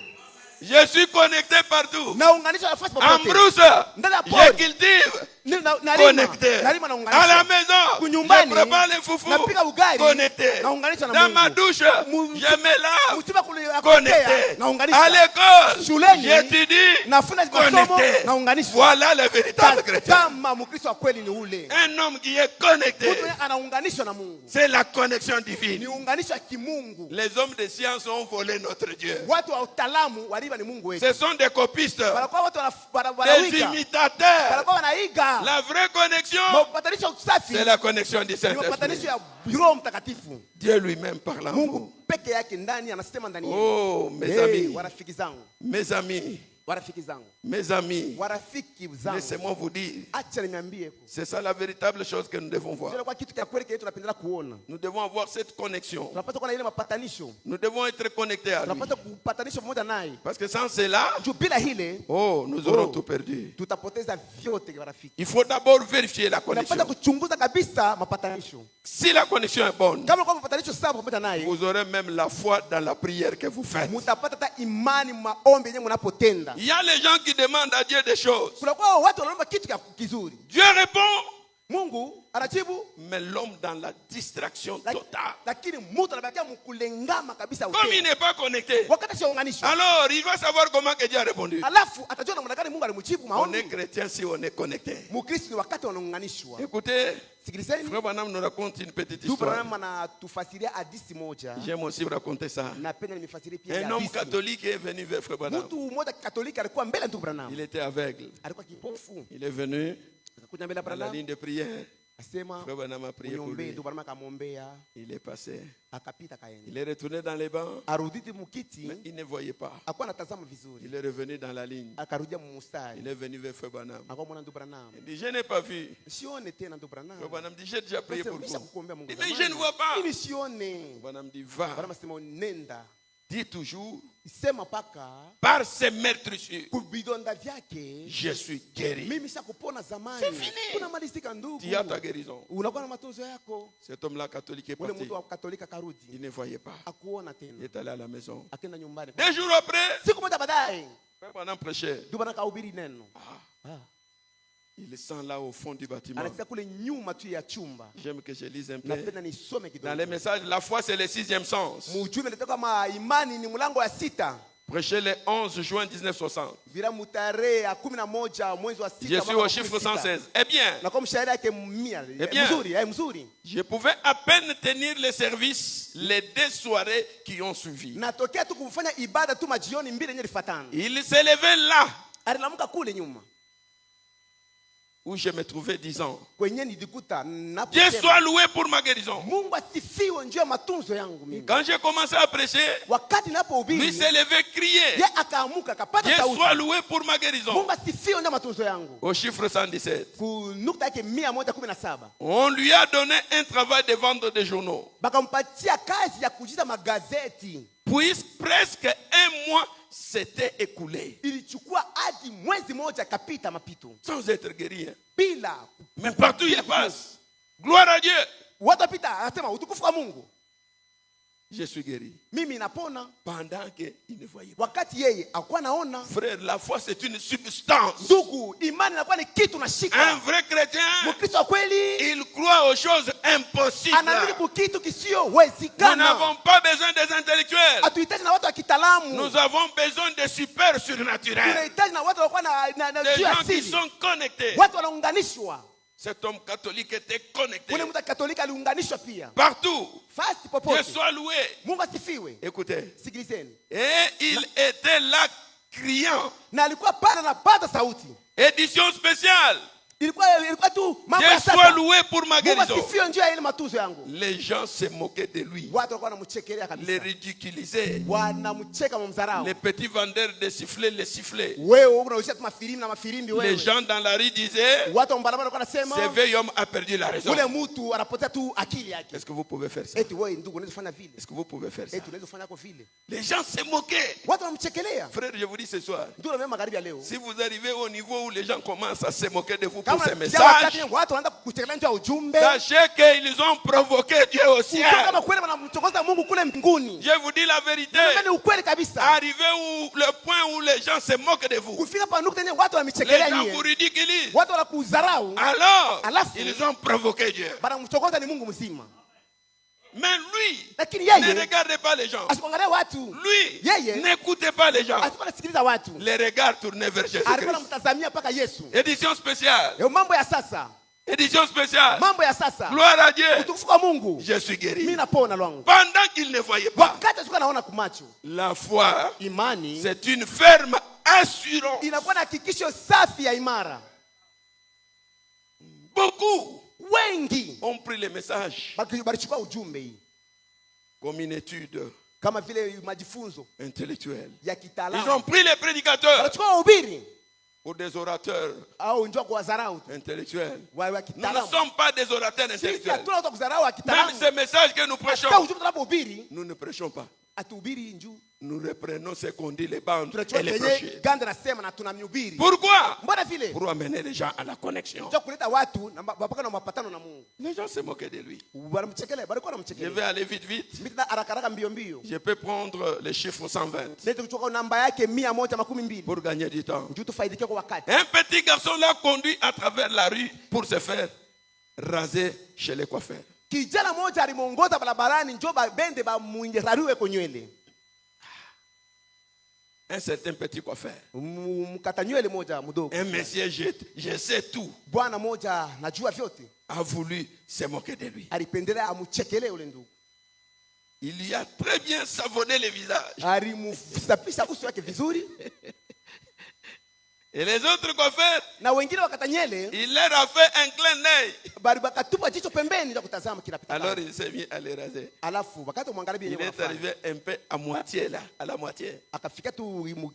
Je suis connecté partout. Naunganisha nafasi En popote, brousse, ndani ya je pori, cultive. nalima Connecté. nalima, À la naunganisha maison, kunyumbani, je prépare les foufous. napika ugali, Connecté. naunganisha na Dans ma Mungu. douche, je me lave. Msiba kule ya Connecté. kuotea, À naunganisha l'école, shuleni, j'étudie. nafuna masomo, Connecté. naunganisha. Voilà le véritable chrétien. Kama Mkristo wa kweli ni ule Un homme qui est connecté. mtu anaunganishwa na Mungu, C'est la connexion ni divine. unganisho ya kimungu. Les hommes de science ont volé notre Dieu. Watu wa utaalamu waliba ni Mungu wetu, Ce sont des copistes, wanakuwa watu des wanaiga, imitateurs. wanakuwa wanaiga. La vraie connexion, Mapatanisho usafi c'est la connexion du ni Saint-Esprit. mapatanisho ya Roho Mtakatifu. Dieu lui-même parle en vous. Mungu peke yake ndani anasema ndani yenu. Oh, mes amis, Warafiki zangu, mes amis, warafiki zangu, mes amis, warafiki zangu, laissez-moi vous dire, acha niambie, c'est ça la véritable chose que nous devons voir. kwa kitu cha kweli kile tunapendela kuona, Nous devons avoir cette connexion. tunapata kuwa na ile mapatanisho, Nous devons être connectés à lui. tunapata kupatanisho pamoja naye. Parce que sans cela, Juu bila hile oh, nous aurons tout perdu. tutapoteza vyote warafiki. Il faut d'abord vérifier la connexion. Unapata kuchunguza kabisa mapatanisho. Si la connexion est bonne, Kama kwa mapatanisho sawa pamoja naye, vous aurez même la foi dans la prière que vous faites. mtapata hata imani maombi yenyewe mnapotenda. Il y a les gens qui demandent à Dieu des choses. Kuna kwa watu wanaomba kitu kizuri, Dieu répond, Mungu anajibu, mais l'homme dans la distraction totale. lakini mtu anabakia mkulengama kabisa Comme il utenda. n'est pas connecté, Wakati sionganishwa, alors il va savoir comment que Dieu a répondu. alafu atajua namna gani Mungu alimjibu On est maombi. chrétien si on est connecté. Mkristo ni wakati wanaunganishwa. Écoutez, Sikilizeni, Frère Branham nous raconte une petite ndugu histoire. Branham anatufasiria hadithi moja, J'aime aussi vous raconter ça. napenda nimefasiria pia Un homme hadithi. catholique est venu vers Frère Branham. Mtu mmoja Katoliki alikuwa mbele ya ndugu Branham, Il était aveugle. alikuwa kipofu, Il est venu akakuja mbele ya à la Branham, ligne de prière. asema Frère Branham a prié pour uniombee. lui. Ndugu Branham akamwombea, Il est passé. akapita kaenda, Il est retourné dans les bancs, aruditi mukiti, mais il ne voyait pas. akuwa anatazama vizuri, Il est revenu dans la ligne. akarudia mustari, Il est venu vers Frère Branham. akamwona ndugu Branham, Il dit, je n'ai pas vu. sione tena ndugu Branham. Frère Branham dit, j'ai déjà prié pour Nisha vous. kukuombea Mungu Il dit, zamani. je ne vois pas. Mimi sione. Branham dit, va. Branham asema nenda, Dis toujours, sema paka par ces meurtrissures, kuvidonda vyake je suis guéri. mimi shakupona zamani. C'est fini. Unamalizika ndugu, Tu as ta guérison. unakuwa na matunzo yako. Cet homme-là catholique est Ule parti. mtu wa Katolika karudi, Il ne voyait pas. akuona Il tena, est allé à la maison. akenda nyumbani. 2 jours après, Siku moja baadaye, Frère Branham prêchait. ndugu Branham kahubiri neno. Il sent là au fond du bâtiment. Anasikia kule nyuma tu ya chumba. J'aime que je lise un peu. Napenda nisome Dans kidogo. les messages, la foi c'est le 6e sens. Mujumbe natoka kama imani ni mlango wa sita. Prêché le 11 juin 1960. Vira mutarehe ya 11 mwezi wa Je sita. suis au chiffre 116. Eh bien, Na kwa mshahara yake 100. Eh bien. Mzuri. je pouvais à peine tenir les services les 2 soirées qui ont suivi. Natokea tu kufanya ibada tu majioni mbili yenye lifatana. Il s'est levé là Alilamuka kule nyuma. où je me trouvais 10 ans. Kwenye nilikuta Dieu soit loué pour ma guérison. Mungu asifiwe njoo ya matunzo yangu mimi. Quand j'ai commencé à prêcher, Wakati lui napohubiri, s'est levé crier. ye akaamuka akapata Dieu sauti. soit loué pour ma guérison. Mungu asifiwe njoo ya matunzo yangu. Au chiffre 117. Ku nukta yake 117. On lui a donné un travail de vendre des journaux. Bakampatia kazi ya kujiza magazeti. Puis presque 1 mois s'était écoulé. Ilichukua hadi mwezi moja kapita mapito. Sans être guéri. Hein. Bila. Mais partout il passe. Gloire à Dieu. Watu wapita anasema utukufu wa Mungu. Je suis guéri. mimi napona. Pendant qu'il ne voyait pas. Wakati yeye akuwa naona. Frère, la foi c'est une substance. Ndugu, imani inakuwa ni kitu nashika. Un vrai chrétien, Mkristo wa kweli il croit aux choses impossibles. anaamini kitu Nous kisiyowezekana. n'avons pas besoin des intellectuels. Hatuhitaji na watu wa kitaalamu. Nous avons besoin de super surnaturels. Tunahitaji na watu walikuwa na Des juu gens qui asili. sont connectés. Watu wanaunganishwa. Cet homme catholique était connecté. Ule mtu Katolika aliunganishwa pia. Partout. Fasi Dieu popote. soit loué. Mungu asifiwe. Écoutez. Sikilizeni. Et il était là criant. Na alikuwa pale anapata sauti. Édition spéciale. Ilikuwa tu mambo ya Dieu soit sasa. loué pour ma Mungu guérison. asifiwe njia ya ile matunzo yangu. Les gens se moquaient de lui. Watu walikuwa wanamchekelea Les kabisa. ridiculisaient. Wanamcheka mumdharau. Les petits vendeurs de sifflets les sifflaient. Wewe unaonyesha tu mafilimbi na mafilimbi Les wewe. gens dans la rue disaient, Watu wa barabara walikuwa ce wanasema vieil homme a perdu la raison. ule mtu anapotea tu akili yake. Est-ce que vous pouvez faire ça? Eti wewe ndugu unaweza kufanya vile. Est-ce que vous pouvez faire ça? Eti unaweza kufanya kwa vile. Les gens se moquaient. Watu wanamchekelea. Frère, je vous dis ce soir, Ndio na mimi magharibi ya leo. si vous arrivez au niveau où les gens commencent à se moquer de vous pour Kama ces nafikia wakati messages, watu wanaanza kuchekelea njia ya ujumbe. sachez qu'ils ont provoqué Dieu au ciel. Ujue kama kweli wanamchokoza Mungu kule mbinguni. Je vous dis la vérité. Ni ukweli kabisa. Arrivé où le point où les gens se moquent de vous, Kufika pa nukta yenyewe watu les wamchekelea gens nyie. vous ridiculisent. Watu wanakudharau. Alors, Alafu, ils ont provoqué Dieu. Wanamchokoza ni Mungu mzima. Mais lui, Lakini ne yeye regardez pas les gens. asikuangalia watu. Lui, Yeye n'écoutez pas les gens. asikuwa anasikiliza watu. Les regards tournés vers Alikuwa Jésus-Christ. anamtazamia mpaka Yesu. Édition spéciale. Yo mambo ya sasa. Édition spéciale. Mambo ya sasa. Gloire à Dieu. Utukufu kwa Mungu. Je suis guéri. Mimi napona lwangu. Pendant qu'il ne voyait pas, Wakati asikuwa naona kumacho. la foi, Imani c'est une ferme assurance. inakuwa na hakikisho safi ya imara. Beaucoup Wengi ont pris le message balichukua ujumbe hii comme une étude kama vile majifunzo intellectuelle. ya Ils ont kitaalamu. pris les prédicateurs Wanachukua wahubiri pour des orateurs au njoo kwa wadharau intellectuels. wa Nous ne kitaalamu. sommes pas des orateurs Sisi intellectuels. hatuna watu wa kudharau wa Même kitaalamu. ces messages que nous Hata prêchons, ujumbe tunapohubiri nous ne prêchons pas. atuhubiri njuu. Nous reprenons ce qu'on dit les bandes Tunachukua et les kenye brochures. ganda nasema na tunamhubiri. Pourquoi? Mbona vile? Pour amener les gens à la connexion. Njoo kuleta watu na mpaka na mapatano na Mungu. Les gens se moquaient de lui. Wanamchekelea, bali kwa Je wanamchekelea. vais aller vite, vite. Mimi na haraka haraka mbio mbio. Je peux prendre le chiffre 120 Ndio tuchukua namba yake 112 pour gagner du temps. njoo tufaidike kwa wakati. Un petit garçon l'a conduit à travers la rue pour se faire raser chez les coiffeurs. Kijana mmoja alimuongoza barabarani njoo bende bamuingerariwe kwa nywele. Un certain petit coiffeur. Mkata nywele moja mdogo. Un monsieur, je sais tout, Bwana moja najua vyote. a voulu se moquer de lui. Alipendelea amuchekelee ule ndugu. Il lui a très bien savonné le visage. Alimsapisha uso wake vizuri. Et les autres coiffeurs, Na wengine wakata nywele il leur a fait un clin d'œil. bali bakatupa jicho pembeni na kutazama kila pita. Alors il s'est mis à les raser. Alafu wakati umwangalia Il yenyewe est arrivé un peu à moitié là, à la moitié. akafika tu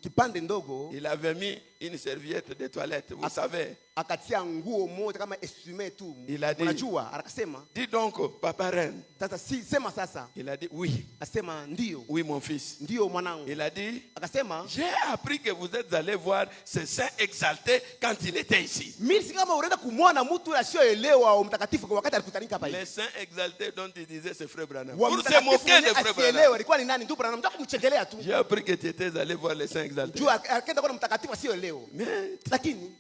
kipande ndogo Il avait mis une serviette de toilette, vous savez. akatia nguo moja kama essuie tu. Il a dit- Unajua akasema Dis donc, papa reine. sasa sema sasa. Il a dit oui, Asema ndio. oui mon fils. Ndio mwanangu. Il a dit, Akasema j'ai appris que vous êtes allé voir ce saint exalté quand il était ici. mimi si kama unaenda kumwona mtu asiyoelewa mtakatifu kwa wakati alikutanika hapa hivi. Les saints exaltés dont il disait c'est frère Branham. Wa Pour se mtakatifu moquer de mwenye frère asielewe Branham. alikuwa ni nani? Ndio Branham mtaka kumchekelea tu. J'ai appris que tu étais allé voir les saints exaltés. Jua akaenda kwa mtakatifu asiyoelewa. Mais Lakini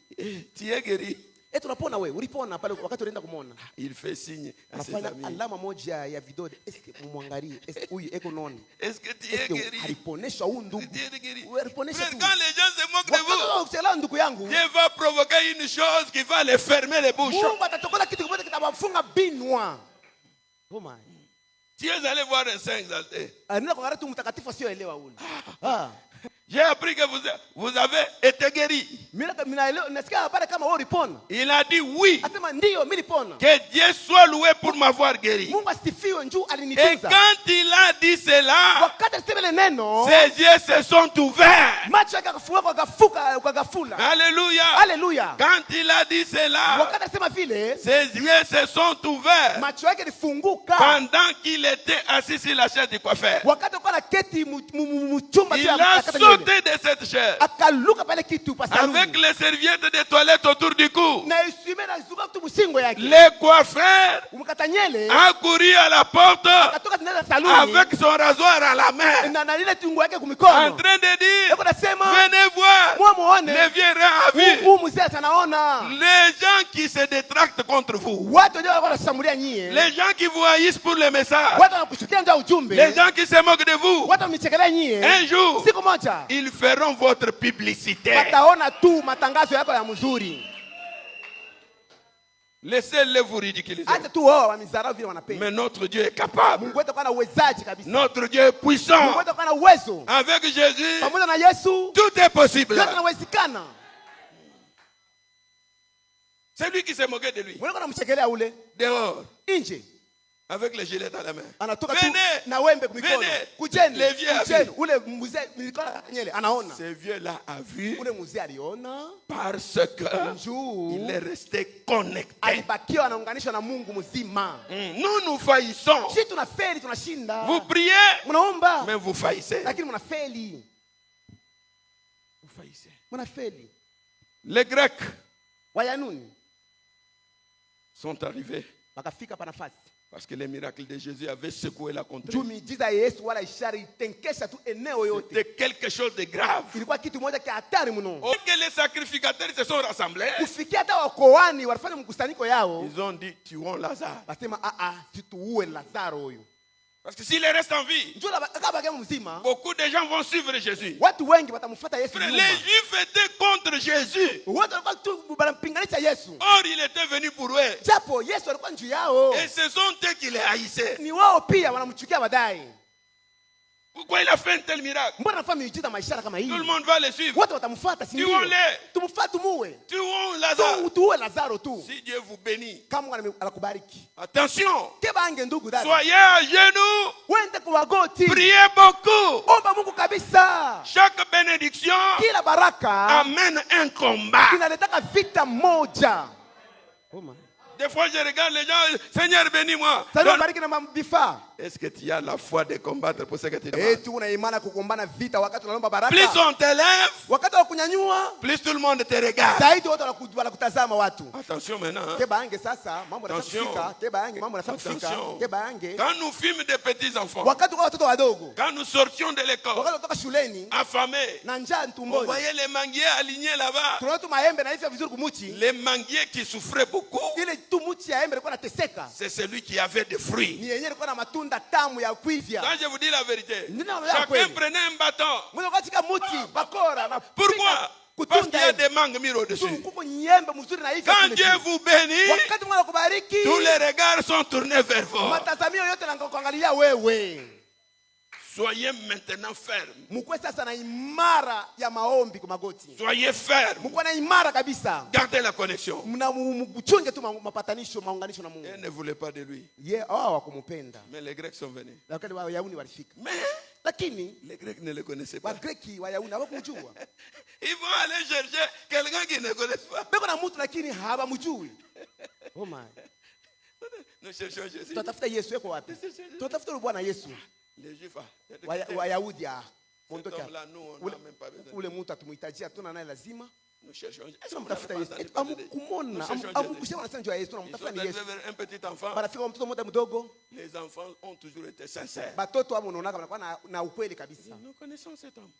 tu es guéri. tunapona wewe, ulipona pale wakati unaenda kumwona. Il fait signe à ses Anafanya amis. alama moja ya vidole. Eske mumwangalie. Eske huyu eko noni? Est-ce que tu es Eske guéri? aliponeshwa huyu ndugu. Tu es guéri. Wewe aliponeshwa Frère, tu. quand les gens se moquent de vous, Wakati ukielewa ndugu yangu, Dieu va provoquer une chose qui va les fermer les bouches. Mungu atatokola kitu kimoja kitawafunga binwa. Oh my. Tu es allé voir un saint exalté. Anaenda kuangalia tu mtakatifu asiyoelewa ule. Ah. J'ai appris que vous avez été guéri. Mimi nasikia habari kama wewe ulipona. Il a dit oui. Asema ndio mimi nilipona. Que Dieu soit loué pour m'avoir guéri. Mungu asifiwe njoo Et alinitunza. quand il a dit cela, Wakati alisema ile neno, ses yeux se sont ouverts. macho yake akafunguka kwa ghafula. Alléluia. Haleluya. Quand il a dit cela, Wakati alisema vile, ses yeux se sont ouverts macho yake yalifunguka. pendant qu'il était assis sur la chaise du coiffeur. Wakati alikuwa anaketi mchumba Il a sauté de cette chaise akaluka pale kitu pa avec saluni. les serviettes de toilette autour du cou. Na isime na zuka tu msingo yake. Les coiffeurs mkata nyele a couru à la porte akatoka tena saluni avec son rasoir à la main, na ile tungu yake en kumikono. train de dire, Yuko nasema venez voir, mwa muone les vieux à vue. huu mzee anaona. Les gens qui se détractent contre vous, Watu ndio walikuwa wanashambulia nyie. les gens qui vous haïssent pour le message, Watu wanakushukia ndio ujumbe. les gens qui se moquent de vous, Watu wamchekelea nyie. un jour, Siku moja ils feront votre publicité. wataona tu matangazo yako ya mzuri. Laissez-les vous ridiculiser. Acha tu wao wamizarau vile wanapenda. Mais notre Dieu est capable. Mungu wetu ana uwezaji kabisa. Notre Dieu est puissant. Mungu wetu ana uwezo. Avec Jésus, Pamoja na Yesu tout est possible. yote yanawezekana. C'est lui qui s'est moqué de lui. Mungu anamchekelea ule Dehors, nje. avec les gilets à la main. Anatoka tu Venez, na wembe kumikono. venez. Kujeni. Les vieux Kujeni. Ule mzee mikono nyele anaona. Ce vieux-là a vu Ule mzee aliona parce que juu il est resté connecté. alibakiwa anaunganishwa na Mungu mzima. Nous, nous faillissons. Sisi tunafeli tunashinda. Vous priez, Mnaomba mais vous faillissez. lakini mnafeli. Vous faillissez. Mnafeli. Les Grecs Wayanuni sont arrivés wakafika pa nafasi. parce que les miracles de Jésus avaient secoué la contrée. Juu miujiza ya Yesu wala ishara itenkesha tu eneo yote. C'était quelque chose de grave. Ilikuwa kitu moja kia hatari mno. Au que les sacrificateurs se sont rassemblés, Kufikia hata wakoani walifanya mkusanyiko yao. ils ont dit, tuons Lazare. Wasema situue Lazaro huyu. Parce que s'il reste en vie, Njoo kama kama mzima. beaucoup de gens vont suivre Jésus. Watu wengi watamfuata Yesu Les nyuma. Juifs étaient contre Jésus. Watu walikuwa tu wanampinganisha Yesu. Or, il était venu pour eux. Japo Yesu alikuwa juu yao. Et ce sont eux qui les haïssaient. Ni wao pia wanamchukia baadaye. Pourquoi il a fait un tel miracle? Mbona anafanya miujiza maishara kama hii? Tout le monde va le suivre. Wote watamfuata si ndio? Tuone. Tumfuate tumuue. Tuons Lazare. Tuue Lazaro tu. Si Dieu vous bénit, Kama Mungu anakubariki. attention, Keba ange ndugu dada. soyez à genoux, Wende kwa magoti. priez beaucoup. Omba Mungu kabisa. Chaque bénédiction Kila baraka amène un combat. inaletaka vita moja. Oh my. Des fois, je regarde les gens, Seigneur, bénis-moi. Sasa bariki na vifaa. Est-ce que tu as la foi de combattre pour ce que tu demandes? Eti una imani kugombana vita wakati unaomba baraka. Plus on t'élève, Wakati wa kunyanyua, plus tout le monde te regarde. zaidi watu wanakutazama watu. Attention maintenant. Hein. Keba ange sasa mambo yanataka Attention. kufika. Keba ange mambo yanataka kufika. Attention. Keba ange. Quand nous fûmes des petits enfants, Wakati kwa watoto wadogo. quand nous sortions de l'école, Wakati kutoka shuleni affamés, na njaa on tumboni. voyait les manguiers alignés là-bas. Tunaona tu maembe na hivyo vizuri kumuchi. Les manguiers qui souffraient beaucoup, Ile tu muchi ya embe ilikuwa inateseka. c'est celui qui avait des fruits. Ni yenyewe ilikuwa na matunda tamu ya kuivya. Quand je vous dis la vérité, Nina la chacun kweli. prenait un bâton. Mwana katika muti bakora na Pourquoi? Parce qu'il y a des mangues mises au-dessus. kuko nyembe mzuri na hivyo. Quand Dieu vous bénit, Wakati Mungu anakubariki, tous les regards sont tournés vers vous. matazamio yote yanakuangalia wewe. Soyez maintenant fermes. Mkwe sasa na imara ya maombi kwa magoti. Soyez fermes. Mkwe na imara kabisa. Gardez la connexion. Mchunge tu mapatanisho, maunganisho na Mungu. Elle ne voulait pas de lui. Hawakumpenda. Mais les Grecs sont venus. Lakini Wayahudi walifika. Mais Lakini les Grecs ne le connaissaient pas. Wagreki Wayahudi hawakumjua. Ils vont aller chercher quelqu'un qui ne connaît pas. Beko na mtu lakini hawamjui. Oh my. Nous cherchons Jésus. Tunatafuta Yesu yuko wapi? Tunatafuta yule Bwana Yesu. Les Juifs. Wayahudi Cet homme-là, nous, on n'a même pas besoin. ule mtu atumhitaji hatuna naye lazima. Nous cherchons Jésus. Est-ce Tunamtafuta qu'on Yesu. n'a pas entendu Amkumona, Nous cherchons amkusema anasema juu ya Yesu, Ils sont tunamtafuta ni arrivés Yesu. vers un petit enfant. Parafika wa mtoto mmoja mdogo, Les enfants ont toujours été sincères. batoto wao unaona wanakuwa na ukweli kabisa. Nous connaissons cet homme.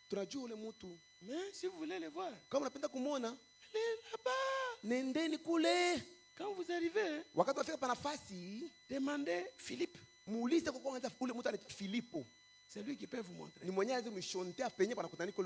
Tunajua ule mtu. Mais si vous voulez le voir, Kama unapenda kumuona, allez là-bas. nendeni kule. Quand vous arrivez, Wakati wafika pa nafasi, demandez Philippe. muulize kwa kwanza ule mtu anaitwa Filipo. C'est lui qui peut vous montrer. Ni mwenyewe mshontea penye panakutanika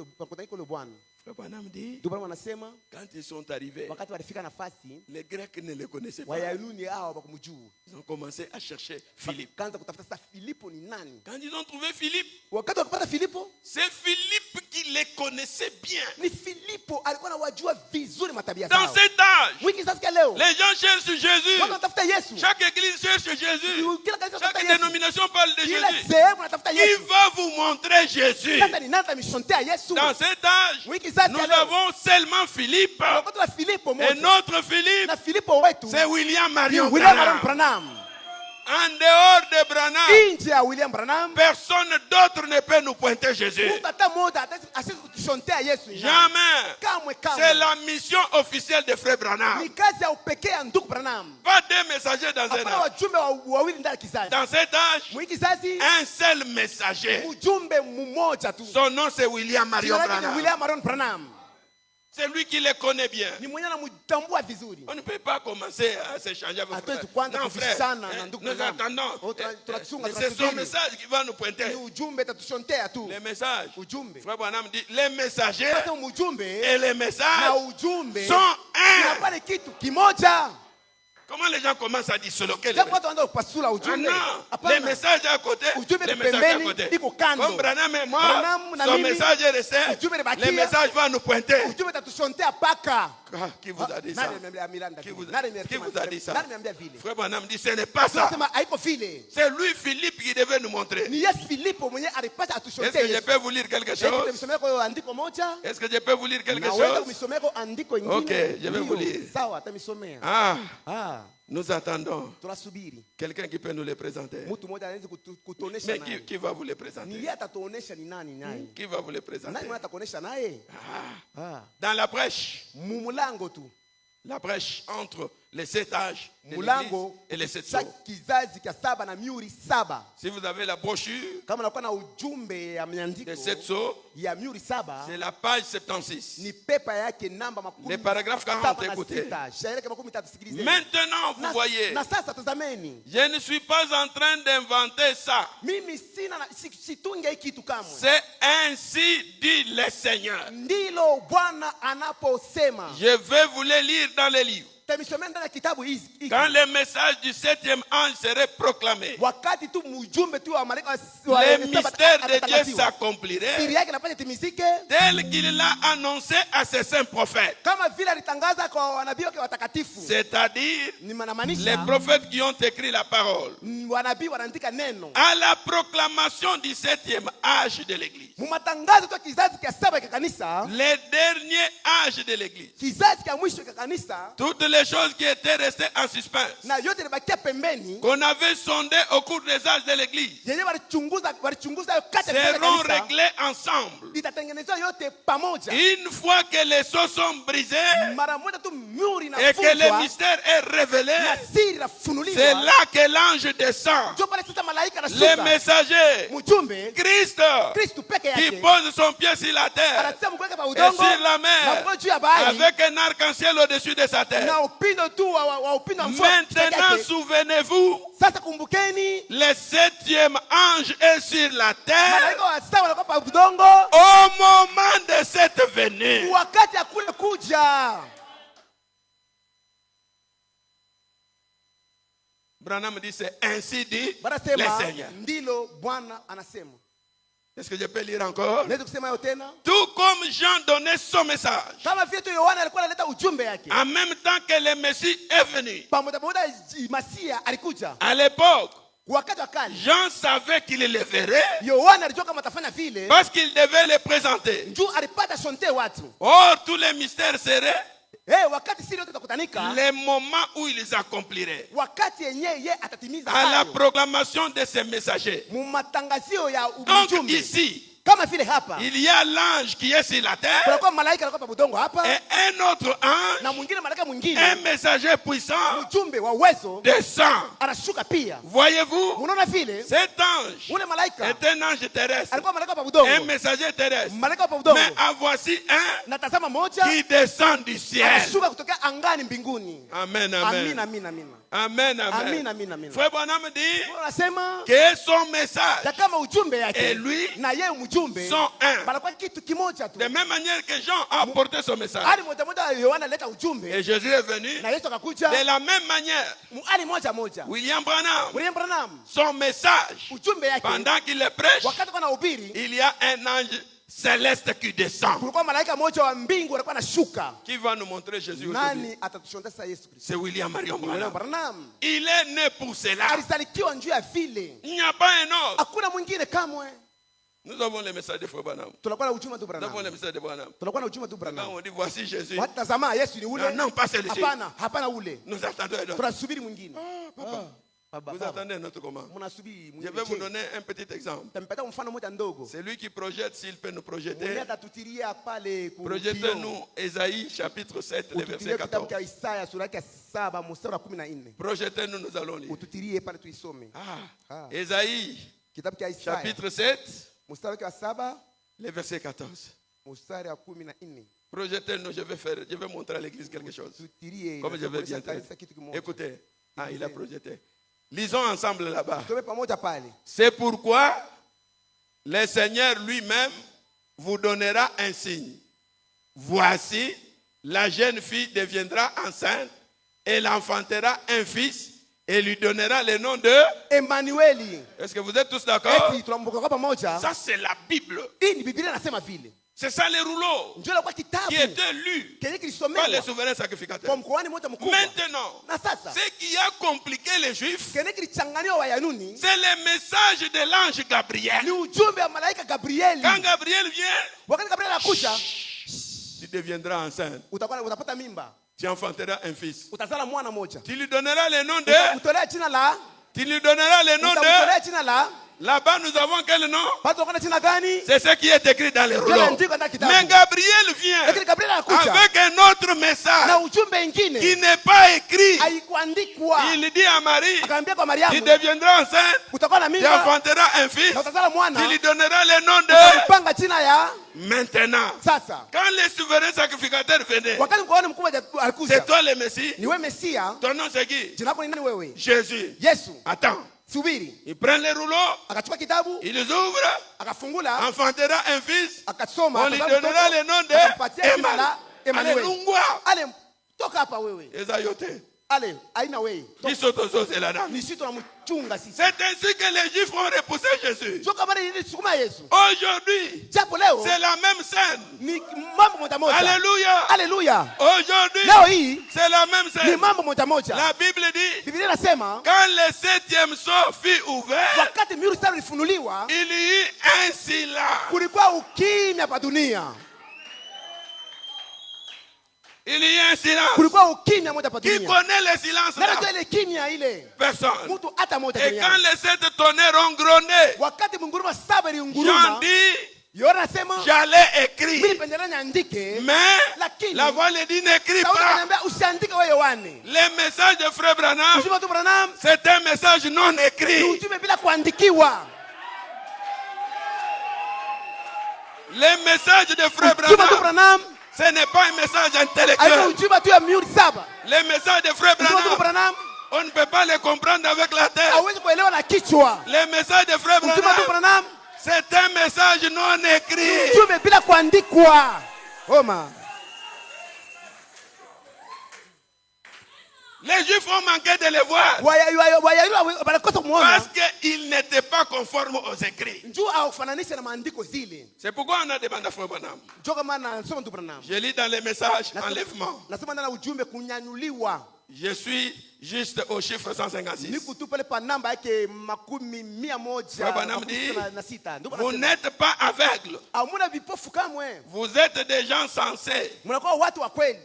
ule Bwana. Frère Branham dit, Ndio Bwana anasema quand ils sont arrivés, wakati walifika nafasi, les Grecs ne le connaissaient pas. Wayahudi hao hawakumjua. Ils ont commencé à chercher Philippe. Kaanza kutafuta sasa Filipo ni nani? Quand ils ont trouvé Philippe, Wakati wakapata Filipo, c'est Philippe qui les connaissait bien. ni Filipo alikuwa anawajua vizuri matabia Dans zao. cet âge, Wiki sasa leo, les gens cherchent Jésus. watu wanatafuta Yesu. Chaque église cherche Jésus. Kila kanisa Chaque wanatafuta Yesu. dénomination parle de Kila Jésus. sehemu wanatafuta Qui Yesu. va vous montrer Jésus? Sasa ni nani atamshontea Yesu? Dans cet âge, Wiki sasa nous leo, avons seulement Philippe. wakati wa Filipo Et moja. notre Philippe, Na Filipo wetu c'est William ni Marion William Marion Branham. Branham. En dehors de Branham, Nje ya William Branham, personne d'autre ne peut nous pointer Jésus. mtu hata mmoja asisi kutushontea Yesu. Jamais. Kamwe kamwe C'est la mission officielle de Frère Branham. Ni kazi ya upekee ya ndugu Branham. Pas deux messagers dans un Hapana âge. wajumbe wawili ndani ya kizazi. Dans cet âge, Mwi kizazi un seul messager. mjumbe mmoja tu. Son nom c'est William Marion Jina lake ni Branham. William Marion Branham. C'est lui qui les connaît bien. Ni mwenye anamtambua vizuri. On ne peut pas commencer à s'échanger avec frère. Hatuwezi kuanza Non, frère. kubishana na ndugu Nous Branham. attendons. Tunachunga, C'est son tunasubiri. message qui va nous pointer. Ni ujumbe tatushontea tu. Les messages. Ujumbe. Frère Branham dit les messagers Sasa ujumbe et les na messages ujumbe sont un. inapale kitu kimoja. Comment les gens commencent à disloquer les Japo messages? watu wanaanza kupasula Ah ujumbe. non, les Hapana. messages à côté, Ujumbe les ni messages à pembeni, côté. iko kando. Comme Branham et moi, Branham na son mimi, message est resté. ujumbe ni bakia. Les messages vont nous pointer. Ujumbe tatushontea paka. Ah, qui vous a dit ça? Nani ameniambia Miranda Qui vile? vous, Nani qui vous a dit ça? Nani ameniambia vile? Frère Branham dit ce n'est pas ça. Tunasema haiko vile. C'est lui, Philippe, qui devait nous montrer. Ni Yesu Filipo mwenye alipata Est-ce atushontea que je Yesu. peux vous lire quelque Hebu chose? tumsomee kwa andiko moja. Est-ce que je peux vous lire quelque Naweza chose? kumsomea kwa andiko ingine. Ok, je vais vous lire. Sawa, atamisomea. Ah, nous attendons Tunasubiri. quelqu'un qui peut nous les présenter. Mtu mmoja anaweza kutuonesha Mais naye. qui va vous les Ni présenter? yeye atatuonesha ni nani naye. Qui va vous les présenter? Nani mwana atakuonesha naye? Dans la brèche. Mumulango tu. La brèche entre les 7 âges de Mulango l'Église et les 7 cha sceaux. kizazi cha saba na miuri saba. Si vous avez la brochure Kama unakuwa na ujumbe ya miandiko des 7 sceaux, ya miuri saba, c'est la page 76. ni pepa yake namba makumi Les paragraphes 40, saba na écoutez. sita. Shairi makumi tatu, sikilizeni. Maintenant, vous voyez, Na sasa tazameni. je ne suis pas en train d'inventer ça. Mimi sina situnge hiki kitu kamwe. C'est ainsi dit le Seigneur. Ndilo Bwana anaposema. Je vais vous les lire dans les livres. Tamisomea ndani ya kitabu hizi. Quand le message du 7e ange serait proclamé, Wakati tu mjumbe tu wa malaika wa le mystère de Dieu atatangaziwa. Siri s'accomplirait yake inapata timizike tel qu'il l'a annoncé à ses saints prophètes. kama vile alitangaza kwa wanabii wake watakatifu. C'est-à-dire Ni les manamaanisha prophètes qui ont écrit la parole. wanabii wanaandika neno. À la proclamation du 7e âge de l'Église. Mumatangazo tu kizazi cha saba cha kanisa, Le dernier âge de l'Église. kizazi cha mwisho cha kanisa, Toutes les choses qui étaient restées en suspens, na yote libakia pembeni, qu'on avait sondées au cours des âges de l'Église, yenyewe walichunguza kati ya kizazi cha seront kanisa, réglées ensemble. itatengenezwa yote pamoja. Une fois que les sceaux sont brisés Mara moja tu miuri na et que le fungwa mystère est révélé, na siri na c'est funuliwa. là que l'ange descend. Ndio pale sasa malaika Le anashuka. messager, Mjumbe Christ, Kristo peke qui yake pose son pied sur la terre anatia mguu wake pa et udongo sur la na mer mguu juu ya bahari avec un arc-en-ciel au-dessus de sa tête. na upindo tu wa upindo wa mvua peke Maintenant, yake. souvenez-vous, Sasa kumbukeni, le 7e ange est sur la terre malaika wa saba wanakuwa pa udongo au moment de cette venue. wakati ya kule kuja. Branham dit c'est ainsi dit le Banasema Seigneur. ndilo Bwana anasema. Est-ce que je peux lire encore? Naweza kusema hiyo tena? Tout comme Jean donnait son message, Kama vile tu Yohana alikuwa analeta ujumbe yake. en même temps que le Messie est venu. Pamoja Masia alikuja. À l'époque, Wakati wa kale Jean savait qu'il le verrait Yohana alijua kama atafanya vile. parce qu'il devait le présenter. Njoo alipata shonte watu. Or, tous les mystères seraient Wakati siri yote itakutanika, les moments où ils accompliraient. wakati yenyewe yeye atatimiza À la hayo. proclamation de ces messagers. Mu matangazio ya Donc ujumbe. ici, Kama vile hapa il y a l'ange qui est sur la terre kuna kwa malaika anakuwa pa udongo hapa et un autre ange, na mwingine malaika un mwingine messager puissant, mjumbe wa uwezo descend. anashuka pia. Voyez-vous, Unaona vile cet ange ule malaika est un ange terrestre, alikuwa malaika pa un udongo, messager terrestre. malaika pa udongo. Mais en voici un Na tazama moja qui descend du ciel. anashuka kutokea angani mbinguni. Amen, Amina, amen. amina, amina. Amen, amen. Amina, amina, amina. Frère Branham dit Anasema que son message na kama ujumbe et yake lui na yeye mjumbe sont un. banakuwa kitu kimoja tu. De même manière que Jean a apporté son message Hali moja moja Yohana aleta ujumbe et Jésus est venu, na Yesu akakuja. de la même manière, Hali moja moja William Branham, William Branham son message, ujumbe yake pendant qu'il le prêche, wakati kana ubiri il y a un ange céleste qui descend. kulikuwa malaika mmoja wa mbingu alikuwa anashuka. Qui va nous montrer Jésus aujourd'hui? Nani atatushondesha Yesu Kristo? C'est William Marion William Branham. Branham Il est né pour cela. alisalikiwa njuu ya vile, Il n'y a pas un autre. hakuna mwingine kamwe. Nous avons le message de Frère Branham. Tunakuwa na ujumbe tu Nous avons le Branham, message de Branham. tunakuwa na ujumbe tu Quand Branham. on dit voici Jésus, Watazama Yesu ni ule, non, pas celui-ci. hapana, hapana ule. Nous attendons un autre. Tunasubiri mwingine. Vous attendez un autre comment? Mnasubiri Je vais vous donner un petit exemple. Tampata mfano moja ndogo. C'est lui qui projette, s'il peut nous projeter. Mwenye atatutilia pale ku Projetez-nous Ésaïe chapitre 7, le verset Ututilie kitabu 14. cha Isaya sura yake 7 mstari wa 14. Projetez-nous, nous allons lire. Ututilie pale tuisome. Ah. Ésaïe Kitabu cha Isaya chapitre 7, mstari wake wa 7 le verset 14. mstari wa 14. Projetez-nous, je vais montrer à l'église quelque chose. Ututilie Comme je vais bien faire. Écoutez, il a projeté. Lisons ensemble là-bas. Tusome pamoja pale. C'est pourquoi le Seigneur lui-même vous donnera un signe. Voici, la jeune fille deviendra enceinte, elle enfantera un fils et lui donnera le nom de Emmanueli. Est-ce que vous êtes tous d'accord? Eti tunamkumbuka pamoja. Ça c'est la Bible. Hii ni Biblia inasema vile. C'est ça les rouleaux Njoo kwa kitabu qui étaient lus kenye par les kilisomewa souverains kwa sacrificateurs. mkoani moja mkubwa. Maintenant, Na sasa ce qui a compliqué les Juifs, kenye kilichanganywa Wayanuni c'est le message de l'ange Gabriel. ni ujumbe wa malaika Gabrieli. Quand Gabriel vient, Wakati Gabrieli anakuja, tu deviendras enceinte. utapata mimba, Tu enfanteras un fils. utazala mwana moja. Tu lui donneras le nom de. Utamtolea jina la Tu lui donneras le nom de. utamtolea jina la Là-bas, nous avons quel nom? Watu wakana jina gani? C'est ce qui est écrit dans les rouleaux. Mais Gabriel vient Lakini Gabrieli anakuja avec un autre na message ujumbe qui mwingine n'est pas écrit. haikuandikwa. Il dit à Marie, Akaambia kwa tu Mariamu, deviendras enceinte, utakuwa na tu mimba enfanteras un fils, na utazala tu mwana, lui donneras le nom de. utapanga jina ya Maintenant, sasa. quand les souverains sacrificateurs venaient, Wakati mkoani mkubwa c'est alikuja, toi le Messie. ni wewe Mesia, Ton nom c'est qui? jina lako ni nani wewe? Jésus. Yesu. Attends. Subiri. Il prend les rouleaux, Akachukua kitabu, il les ouvre, akafungula, enfantera un fils, akasoma, on lui akazaa donnera mtoto, le nom akampatia de jina la Emmanuel. Alléluia. Ale, toka hapa wewe. Ezayote. Ale, haina wewe. Bisotozo c'est la dame. Ni sisi tunamchunga sisi. C'est ainsi que les Juifs ont repoussé Jésus. Sio kama ni sukuma Yesu. Aujourd'hui, Japo leo c'est la même scène. ni mambo moja moja. Alléluia. Haleluya. Aujourd'hui, Leo hii c'est la même ni scène. mambo moja moja. La Bible dit, Biblia inasema quand le 7e sceau fut ouvert, wakati mihuri sita ilifunuliwa, il y eut un silence. kulikuwa ukimya pa dunia. Il y a un silence. Kulikuwa ukimya moja pa Qui dunia. connaît le silence Na là? ndio ile kimya ile. Personne. Mtu hata moja Et quand duniani. les 7 tonnerres ont grondé, Wakati mnguruma saba Jean iliunguruma, dit, Yohana anasema j'allais mimi écrire. pendelea niandike, Mais lakini la voix lui dit, n'écris sauti pas. ananiambia usiandike wewe Yohane. Le message de Frère Branham, Ujumbe tu Branham c'est un message non ni écrit. ujumbe bila kuandikiwa. Le message de Frère Ujumbe tu Branham, Branham ce n'est pas un message haina intellectuel. ujumbe tu ya mihuri saba. Le message de Frère Ujumbe tu Branham, Branham on ne peut pas le comprendre avec la tête. hauwezi kuelewa na kichwa. Le message de Frère Ujumbe tu Branham, Branham c'est un message non ni écrit. ujumbe bila kuandikwa. Oma. Les Juifs ont manqué de le voir Wayayua wanakosa kumuona. parce qu'ils n'étaient pas conformes aux écrits. Njoo aufananishe na maandiko zile. C'est pourquoi on a demandé à Frère Branham. Njoo kama nasoma tu Branham. Je lis dans les messages enlèvement. Nasema ndana ujumbe kunyanyuliwa. Je suis juste au chiffre 156. Niko tu pale pa namba yake makumi mia moja Frère Branham dit, na sita. Ndio vous n'êtes pas aveugles. hamuna vipofu kamwe. Vous êtes des gens sensés. Mnakuwa watu wa kweli.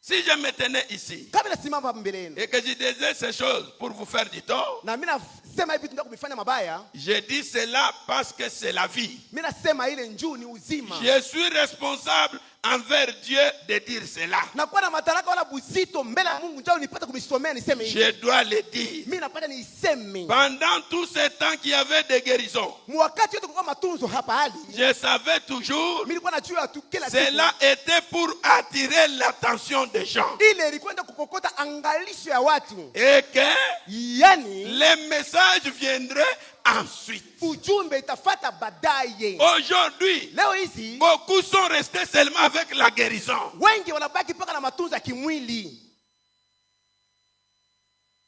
Si je me tenais ici Kama nasimama hapa mbele yenu. et que je disais ces choses pour vous faire du tort, Na mimi nasema hivi tunataka kumfanya mabaya. je dis cela parce que c'est la vie. Mimi nasema ile njuu ni uzima. Je suis responsable envers Dieu de dire cela. Na kuwa na mataraka wala buzito mbele ya Mungu njoo nipate kumisomea niseme hivi. Je dois le dire. Mimi napata niseme. Pendant tout ce temps qu'il y avait des guérisons, Wakati yote kulikuwa matunzo hapa hali. je savais toujours Mimi nilikuwa najua tu kila cela était pour attirer l'attention des gens. ile ilikwenda kukokota angalisho ya watu. Et que Yani les messages viendraient ensuite. ujumbe itafata baadaye. Aujourd'hui, Leo hizi beaucoup sont restés seulement avec la guérison. wengi wanabaki mpaka na matunzo ya kimwili.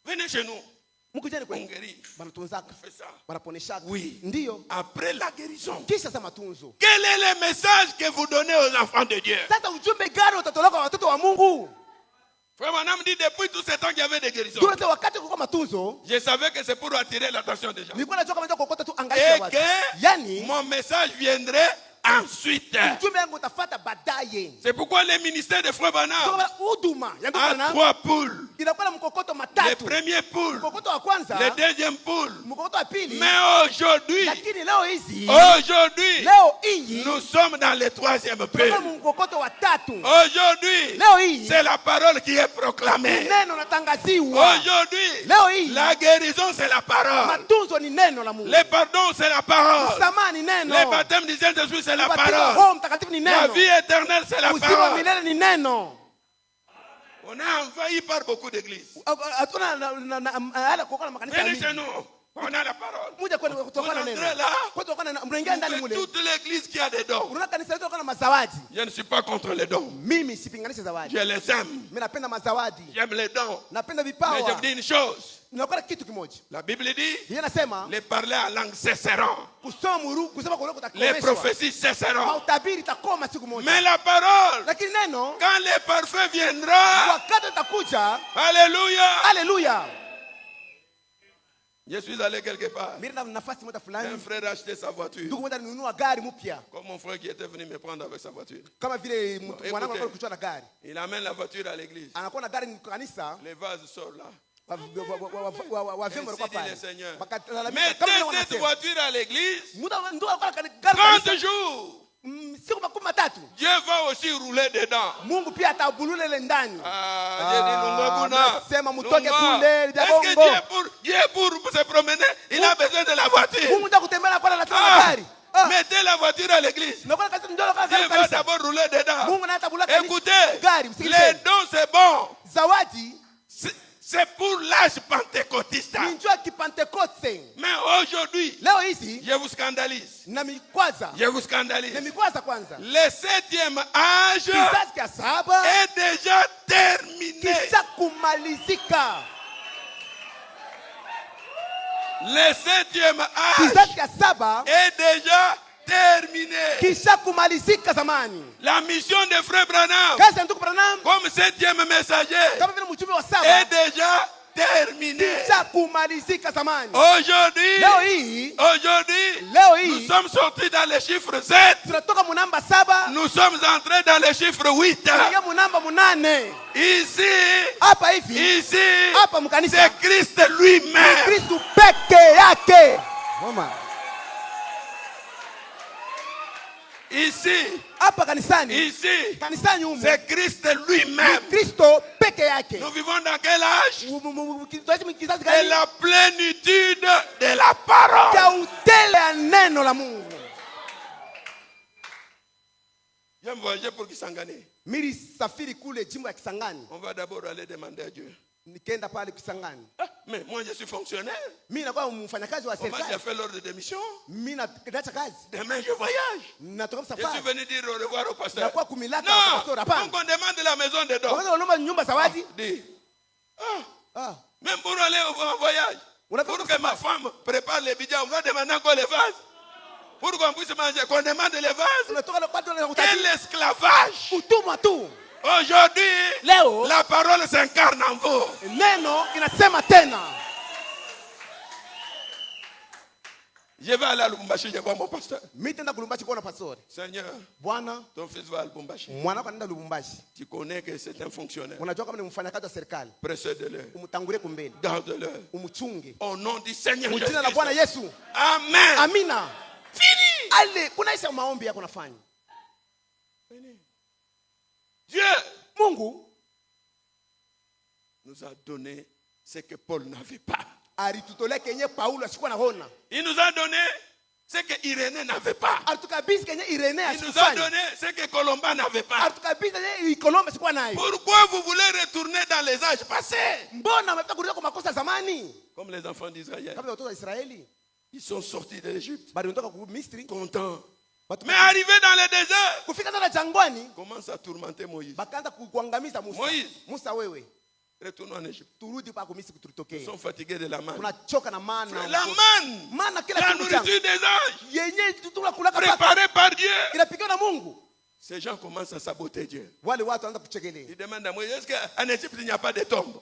Venez chez nous. Mkujeni On kwetu. guérit. Wanatunzaka. On fait ça. Wanaponeshaka. Oui. Ndio. Après la guérison. Kisha za matunzo. Quel est le message que vous donnez aux enfants de Dieu? Sasa ujumbe gani utatolewa kwa watoto wa Mungu? Frère Branham dit depuis tout ce temps qu'il y avait des guérisons, Ndio wakati kulikuwa matunzo, je savais que c'est pour attirer l'attention des gens. nilikuwa najua kama ndio kukokota tu angalisho ya Et watu. que Yani mon message viendrait ensuite. ujumbe yangu utafata baadaye. C'est pourquoi le ministère de Frère Branham Kwa huduma yangu a Branham 3 poules. inakuwa na mkokoto Les matatu. premiers poules, Mkokoto wa kwanza, les deuxièmes poules. mkokoto wa pili. Mais aujourd'hui, Lakini leo hizi, leo hii nous sommes dans le troisième tunakuwa poule. mkokoto wa tatu. Aujourd'hui, Leo hii c'est la parole qui est proclamée. neno natangaziwa. Aujourd'hui, Leo hii la guérison, c'est la parole. matunzo ni neno la Mungu. Le pardon, c'est la parole. Msamaha ni neno. Le baptême du Saint-Esprit, c'est la Ubatizo wa parole. Roho Mtakatifu ni La neno. vie éternelle, c'est la Uzima wa parole. milele ni neno. On a envahi par beaucoup d'églises. Hatuna hata kuokoa na makanisa Venez mengi. chez nous, on a la parole. Muja kwenda kutokana na Vous neno. entrez là. Kwa kutokana na mnaingia ndani C'est mule. toute l'église qui a des dons. Unaona kanisa letu kuna mazawadi. Je ne suis pas contre les dons. Mimi sipinganishi zawadi. Je les aime. Mimi napenda mazawadi. J'aime les dons. Napenda Mais je vipawa. vous dis une chose. Ninakuwa kitu kimoja. La Bible dit, Yeye anasema les parler en langue cesseront. kusema kwa lugha Les kutakomeshwa. prophéties cesseront. Utabiri itakoma siku moja. Mais la parole, Lakini neno quand le parfait viendra, wakati utakuja, alléluia. haleluya. Je suis allé quelque part. Mimi na nafasi moja Un fulani, frère a acheté sa voiture. ndugu mmoja alinunua gari mpya. Comme mon frère qui était venu me prendre avec sa voiture. Kama vile Écoutez. mwanangu alikuwa kuchukua na gari. Il amène la voiture à l'église. Anakuwa na gari kanisa. Les vases sortent là. Wavyo walikuwa Ainsi dit pale. le Seigneur. Wakalalamika Mettez kama vile cette wanasema. voiture à l'église. Muda ndio alikuwa na gari 30 kanisa. jours. Siku 13. Dieu va aussi rouler dedans. Mungu pia atabulula ile ndani. J'ai dit Lungwa Sema mutoke kule Est-ce vya que bongo. Dieu pour se promener, il a besoin de la voiture. Mungu ndio kutembea kwa na gari. Mettez la voiture à l'église. Na kwa kanisa ndio alikuwa Dieu va kanisa. d'abord rouler dedans. Mungu na atabulula kanisa. Écoutez, Gari, les msikilize. dons c'est bon. Zawadi C'est pour l'âge pentecôtiste. ni njoo kipentekoste. Mais aujourd'hui, Leo hizi je vous scandalise. na mikwaza. Je vous Na scandalise. mikwaza kwanza. Le 7e âge Kizazi cha saba est déjà terminé. kisha kumalizika. Le 7e âge Kizazi cha saba est déjà terminé. kisha kumalizika zamani. La mission de Frère Branham, Kazi ya ndugu Branham comme 7e messager, kama vile mchumi wa est saba déjà terminé. kisha kumalizika zamani. Aujourd'hui, Leo hii nous sommes sortis dans le chiffre 7. tunatoka munamba 7 Nous sommes entrés dans le chiffre 8. tunaingia munamba 8. Ici, Hapa hivi hapa c'est mkanisa Christ lui-même. Kristo peke yake. Mama. Ici, Hapa kanisani kanisani humu c'est Christ lui-même. Kristo peke yake. Nous vivons dans quel âge? Kizazi Et gani? la plénitude de la parole. Cha utele ya neno la Mungu. J'aime voyager pour Kisangani. Mimi safiri kule jimbo ya Kisangani. On va d'abord aller demander à Dieu. Nikaenda pale Kisangani. Mais moi je suis fonctionnaire. Mimi nakuwa mfanyakazi wa Comment j'ai serikali. fait l'ordre de mission? Mimi naacha kazi. Demain je voyage. Natoka Je suis safari. venu dire au revoir au pasteur. Nakuwa kumilaka Non, pastor hapana. donc on demande la maison de dons. Wanaweza kuomba nyumba zawadi. Dis. Ah. Même pour aller en voyage. On a fait Pour ça. que ma femme prépare les bidjans, on va demander encore les vases. Pour qu'on puisse manger, qu'on demande les vases. Unatoka na watu na Quel utaji. esclavage! Utumwa tu. Aujourd'hui, Leo la parole s'incarne en vous. neno inasema tena. Je vais aller à Lubumbashi, je vois mon pasteur. Mimi tenda Lubumbashi kuona pastor. Seigneur, Bwana, ton fils va à Lubumbashi. mwanako anaenda Lubumbashi. Tu connais que c'est un fonctionnaire. Unajua kama ni mfanyakazi wa serikali. Précède-le, Umtangulie kumbele. garde-le. Umchunge. Au nom du Seigneur Kwa jina la Jésus. Bwana Yesu. Amen. Amina. Fini. Ale kuna isa maombi yako nafanya. Dieu Mungu nous a donné ce que Paul n'avait pas. alitutolea kenye Paulo asikuwa naona. Il nous a donné ce que Irénée n'avait pas. Alitukabidhi kenye Irenea Il nous a asikufanya. donné ce que Colomba n'avait pas. Alitukabidhi kenye Ikolomba asikuwa nayo. Pourquoi vous voulez retourner dans les âges passés? Mbona mnataka kurudi kwa makosa ya zamani? Comme les enfants d'Israël. Kama watoto wa Israeli Ils sont sortis de l'Égypte. bali wanatoka ku Misri. Contents. Watu Mais arrivés dans le désert, kufika ndani ya jangwani commence à tourmenter Moïse. bakaanza kuangamiza Musa. Moïse. Musa wewe, Retournons en Égypte. turudi pa Misri Ils kututokee. sont fatigués de la manne. Tunachoka na mana. La manne, Mana kila la siku changu. nourriture des anges, Yenye tunakula paka préparée par Dieu. inapikiwa na Mungu. Ces gens commencent à saboter Dieu. Wale watu wanaanza kuchekelea. Ils demandent à Moïse, est-ce qu'en Égypte il n'y a pas de tombe?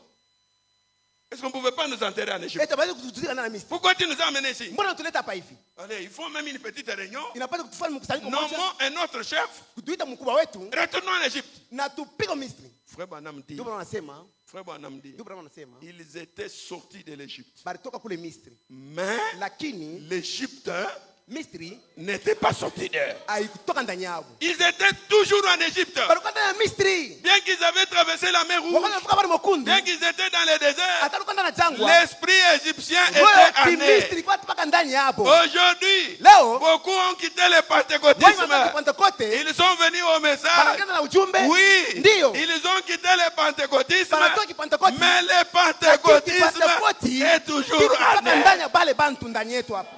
Est-ce qu'on ne pouvait pas nous enterrer en Égypte? Eti basi kutuzika na Misri. Pourquoi tu nous as amenés ici? Mbona unatuleta hapa hivi? Allez, il faut même une petite réunion. Inapaswa kutufanya mkusanyiko mmoja. Nommons un autre chef. Kutuita mkubwa wetu Retournons en Égypte. na tupige Misri. Frère Branham dit, Ndio Branham anasema, Frère Branham dit, ndio Branham anasema, ils étaient sortis de l'Égypte. balitoka kule Misri. Mais Lakini l'Égypte Misri n'était pas sorti d'eux. haikutoka ndani yao. Ils étaient toujours en Égypte. Balikuwa ndani ya Misri. Bien qu'ils avaient traversé la mer Rouge, Wakati wanafika bahari Mwekundu, bien qu'ils étaient dans le désert, ataruka ndani ya jangwa. l'esprit égyptien Roho était ya en Misri eux. ilikuwa mpaka ndani hapo. Aujourd'hui, Leo beaucoup ont quitté le wao pentecôtisme. wanataka Pentekoste, Ils sont venus au message. banakenda na ujumbe. Oui, Ndio. ils ont quitté le pentecôtisme. Banatoka Pentekoste. Mais le pentecôtisme Pentekoste est toujours mpaka en eux. ndani ya bale bantu ndani yetu hapa.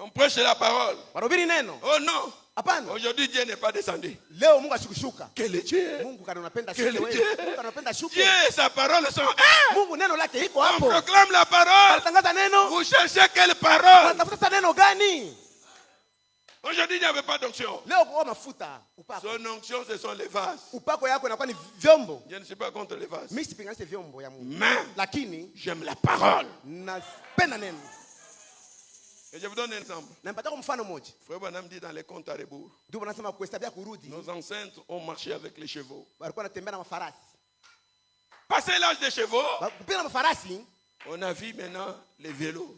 On prêche la parole. Wanahubiri neno. Oh non. Hapana. Aujourd'hui, Dieu n'est pas descendu. Leo Mungu ashukushuka. Quel est Dieu? Mungu kana unapenda Quel shuke Dieu? wewe. Mungu kana unapenda shuke. Dieu et sa parole sont un. Mungu neno lake iko On hapo. proclame la parole. Anatangaza neno. Vous cherchez quelle parole? Anatafuta neno gani? Aujourd'hui, il n'y avait pas d'onction. Leo kwa mafuta upako. Son onction, ce sont les vases. Upako yako inakuwa ni vyombo. Je ne suis pas contre les vases. Mimi sipinganishe vyombo ya Mungu. Mais Lakini j'aime la parole. napenda neno. Et je vous donne un exemple. Na mpatako mfano mmoja. Frère Branham dit dans les comptes à rebours, Ndio wanasema kuhesabia kurudi. nos ancêtres ont marché avec les chevaux. Walikuwa wanatembea na mafarasi. Passé l'âge des chevaux, Kupita na mafarasi, on a vu maintenant les vélos.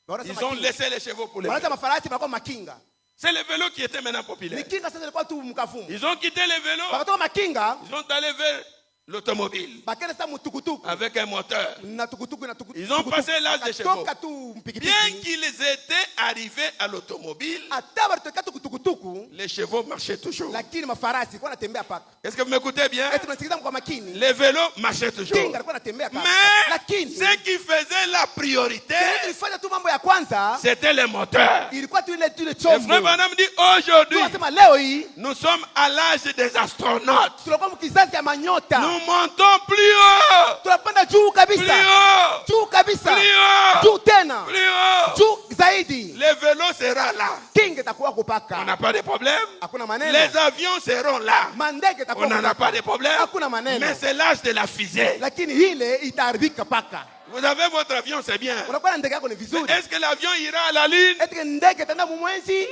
wanasema Ils ont kinga. laissé les chevaux pour les Wanaacha vélos. mafarasi wanakuwa makinga. C'est les vélos qui étaient maintenant populaires. Ni kinga sasa ilikuwa tu mkavumu. Ils ont quitté les vélos. Wakatoka makinga, Ils sont allés vers l'automobile bakenda sasa mtukutuku. avec un moteur. Na tukutuku na tukutuku. Ils ont passé l'âge des chevaux. Toka tu mpikipiki. Bien qu'ils étaient arrivés à l'automobile, Hata walitoka tukutuku, les chevaux marchaient toujours. lakini mafarasi kwa natembea paka. Est-ce que vous m'écoutez bien? Eti tunasikiliza kwa makini. Les vélos marchaient toujours. Kinga alikuwa anatembea paka. Mais Lakini ce qui faisait la priorité, ilifanya tu mambo ya kwanza, c'était le moteur. ilikuwa tu ile Le chombo. frère Branham dit aujourd'hui, Tunasema leo hii nous sommes à l'âge des astronautes. tunakuwa mkizazi ya manyota. Nous montons plus haut, Tunapanda juu plus kabisa. haut, Juu kabisa. plus haut, Juu tena. plus haut. Juu zaidi. Le vélo sera là. Kinga itakuwa On kupaka. n'a pas de problème. Hakuna maneno. Les avions seront là. Mandege itakuwa On n'en a pas de problème. Hakuna maneno. Mais c'est l'âge de la fusée. Lakini ile itaharibika paka. Vous avez votre avion, c'est bien. Unakuwa na ndege yako ni Mais vizuri. est-ce que l'avion ira à la lune? Eti ndege itaenda mumwezi?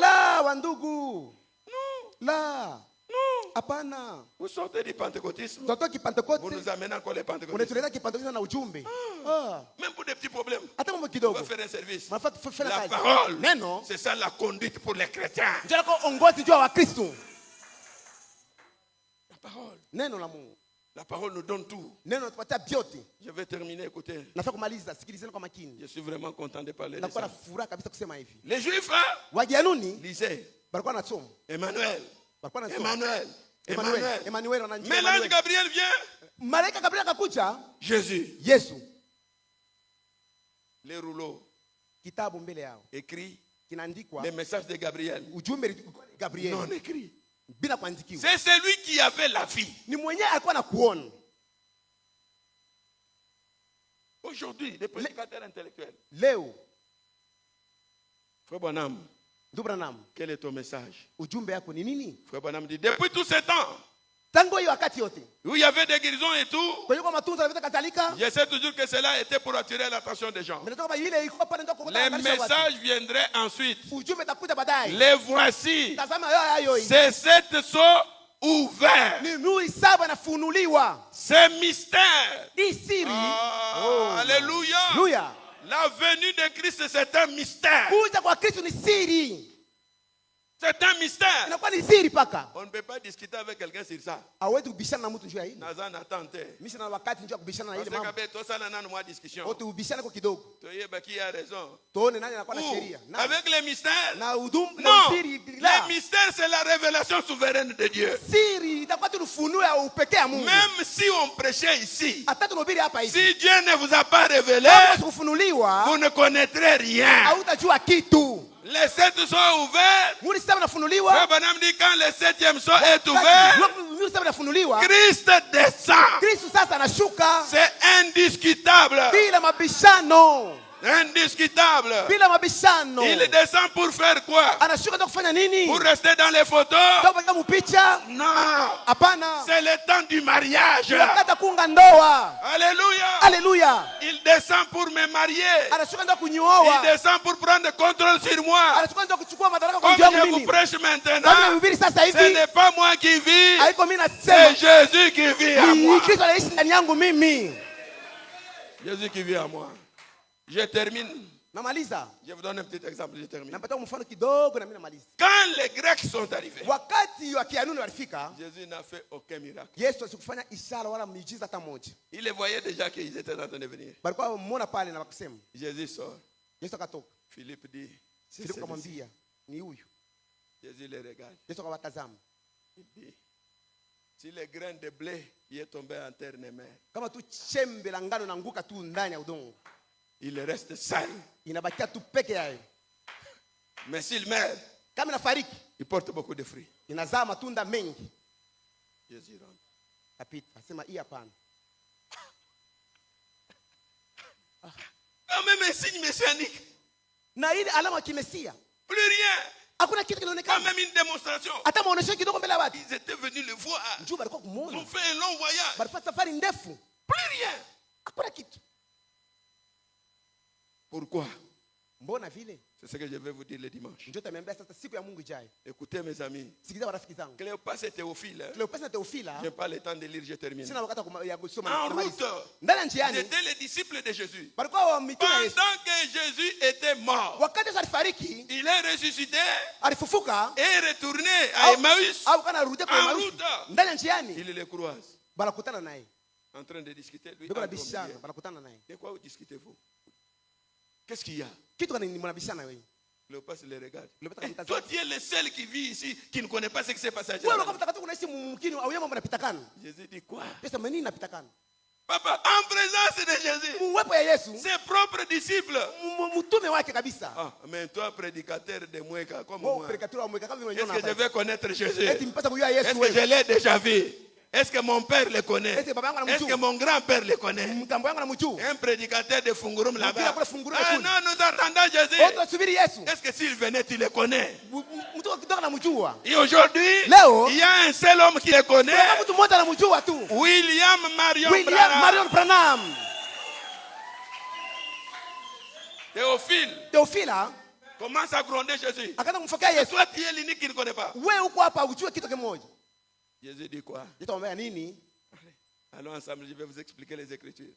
La wandugu. La. Hapana. Vous sortez du pentecôtisme. Tunatoka Vous kipentekoste. nous amenez encore les pentecôtistes. Unatuleta kipentekoste na ujumbe. Ah. Même pour des petits problèmes. Hata mambo On kidogo. va faire un service. Mnafaa fanya La kazi. parole, Neno. c'est ça la conduite pour les chrétiens. Ndio lako ongozi juu ya Wakristo. La parole. Neno la Mungu. La parole nous donne tout. Neno natupatia vyote. Je vais terminer, écoutez. Nafaa kumaliza, sikilizeni kwa makini. Je suis vraiment content de parler de Nakuwa na ça. furaha kabisa kusema hivi. Les Juifs, hein, Wajanuni lisez. walikuwa nasoma. Emmanuel. Walikuwa nasoma. Emmanuel. Emmanuel. Emmanuel. Wananjia Mais l'ange Emmanuel. Gabriel vient. Malaika Gabriel akakuja, Jésus. Yesu. Les rouleaux Kitabu mbele yao. écrits. Kinaandikwa Les messages de Gabriel. ujumbe Gabriel. Non écrits. Bila kuandikiwa. C'est celui qui avait la vie. Ni mwenyewe alikuwa na kuona. Aujourd'hui, les prédicateurs intellectuels. Leo, Frère Branham, ndugu Branham, quel est ton message? ujumbe yako ni nini? Frère Branham dit, depuis tout ce temps, Tangu hiyo wakati yote. où il y avait des guérisons et tout, Kwa hiyo kwa matunzo na vitu kadhalika. je sais toujours que cela était pour attirer l'attention des gens. Mnatoka kama ile ilikuwa pale ndio Les messages viendraient ensuite. ujumbe utakuja baadaye. Les voici. Tazama hayo hii. C'est cette sceau ouvert. Ni nuru saba nafunuliwa. C'est mystère. Ni siri. Ah, Alléluia. Haleluya. La venue de Christ, c'est un mystère. Kuja kwa Kristo ni siri. C'est un mystère. Inakuwa ni siri paka. On ne peut pas discuter avec quelqu'un sur ça. Hawezi kubishana na mtu juu ya hili. Nazan attendait. Mimi sina wakati njoo kubishana na ile Parce mambo. que tout ça, n'a pas discussion. Wote ubishane kwa kidogo. Toye Baki a raison. Tuone nani anakuwa na Ou, sheria. avec les mystères. Na hudum na Non. siri la. Les mystères, c'est la révélation souveraine de Dieu. Siri itakuwa tu ufunuo ya upekee ya Mungu. Même si on prêchait ici, Hata tunahubiri hapa hivi. si Dieu ne vous a pas révélé, Kama kufunuliwa, vous ne connaîtrez rien. hautajua kitu. Les sept sont ouverts. Muri saba nafunuliwa. Frère Branham dit quand le septième sceau est ouvert, Muri saba nafunuliwa. Christ descend. Kristo sasa anashuka C'est indiscutable. bila mabishano. Indiscutable. bila mabishano. Il descend pour faire quoi? Anashuka ndio kufanya nini? Pour rester dans les photos? Ndio kupiga mpicha? Non. Hapana. C'est le temps du mariage. Wakati kuunga ndoa. Alléluia. Haleluya. Il descend pour me marier. Anashuka ndio Il kunioa. descend pour prendre contrôle sur moi. Anashuka ndio kuchukua madaraka kwa Comme njia je vous mimi. prêche Kama maintenant, mhubiri sasa ce hivi, n'est pas moi qui vis, haiko mimi c'est nasema. Jésus qui vit à Ni moi. Kristo anaishi ndani yangu mimi. Jésus qui vit à moi. Je termine. Namaliza. Je vous donne un petit exemple, je termine. Napata mfano kidogo na mimi namaliza. Quand les Grecs sont arrivés, Wakati wa Kianuni walifika, Jésus n'a fait aucun miracle. Yesu asikufanya ishara wala miujiza hata moja. Il les voyait déjà qu'ils étaient en train de venir. Balikuwa wameona pale na wakasema. Jésus sort. Yesu akatoka. Philippe dit, c'est Filipo celui-ci. akamwambia, ni huyu. Jésus les regarde. Yesu akawatazama. Il dit, si le grain de blé qui est tombé en terre ne meurt, Kama tu chembe la ngano inaanguka tu ndani ya udongo, il reste seul. inabakia tu peke yake. Mais s'il meurt, Kama inafariki, il porte beaucoup de fruits. inazaa matunda mengi. Jésus rentre. Apita, asema hii hapana. Quand même un signe messianique. Na ile alama ya kimesia, Plus rien. hakuna kitu Quand kinaonekana. même une démonstration. Hata maonesho kidogo mbele ya watu. Ils étaient venus le voir. Njoo balikuwa Ils kumuona. ont fait un long voyage. Balifanya safari ndefu. Plus rien. Hakuna kitu. Pourquoi? Mbona vile? C'est ce que je vais vous dire le dimanche. Njoo tamiambia sasa siku ya Mungu ijayo. Écoutez mes amis. Sikiza warafiki zangu. Cléopas et Théophile. Cleopas na Teofila, Je n'ai pas le temps de lire, je termine. sina wakati ya kusoma En na route, maliza. Ndani ya ils njiani, étaient les disciples de Jésus. balikuwa wa mitume ya Yesu. Pendant que Jésus était mort, Wakati Yesu alifariki, il est ressuscité alifufuka, et retourné à Emmaüs. au kana arudia kwa En Emmaus. route. Ndani ya njiani, Il les croise, balakutana naye. en train de discuter. Lui, Biko en na train de bishana, dire, balakutana naye. de quoi vous discutez-vous? Qu'est-ce qu'il y a? Kitu kana ni mnabishana wewe. Cléopas les regarde. Cléopas Et akamtazama. toi, tu es le seul qui vit ici, qui ne connaît pas ce qui s'est passé à Wewe kama Jérusalem. mtakatifu unaishi mumkini au yama mnapitakana. Jésus dit quoi? Pesa manini napitakana? Papa, en présence de Jésus, Muwepo ya Yesu, ses propres disciples. mtume wake kabisa. Ah, mais toi, prédicateur de Moueka, comme Wewe moi, predikatori wa mweka kama est-ce mwenyewe que je vais connaître Jésus? Eti mpasa kujua Yesu Est-ce que je wewe. l'ai déjà vu? Est-ce que mon père le connaît? Est-ce que baba yangu Est-ce que anamjua? mon grand-père le connaît? Mkambo yangu anamjua. Un prédicateur de Fungurum là-bas. Mpira kule Fungurum Ah kule. non, nous attendons Jésus. Wote wasubiri Yesu. Est-ce que s'il venait, tu le connais? Mtu kidogo anamjua. Et aujourd'hui, Léo. il y a un seul homme qui le connaît. Kuna mtu mmoja anamjua tu. William Marion William Branham. Marion Branham. Théophile Teofila commence à gronder Jésus. akaanza kumfokea Et Yesu. toi, tu es l'unique qui ne connaît pas. Wewe uko hapa ujue kitu kimoja. Jésus dit quoi? Yesu amwambia nini? Allons ensemble, je vais vous expliquer les Écritures.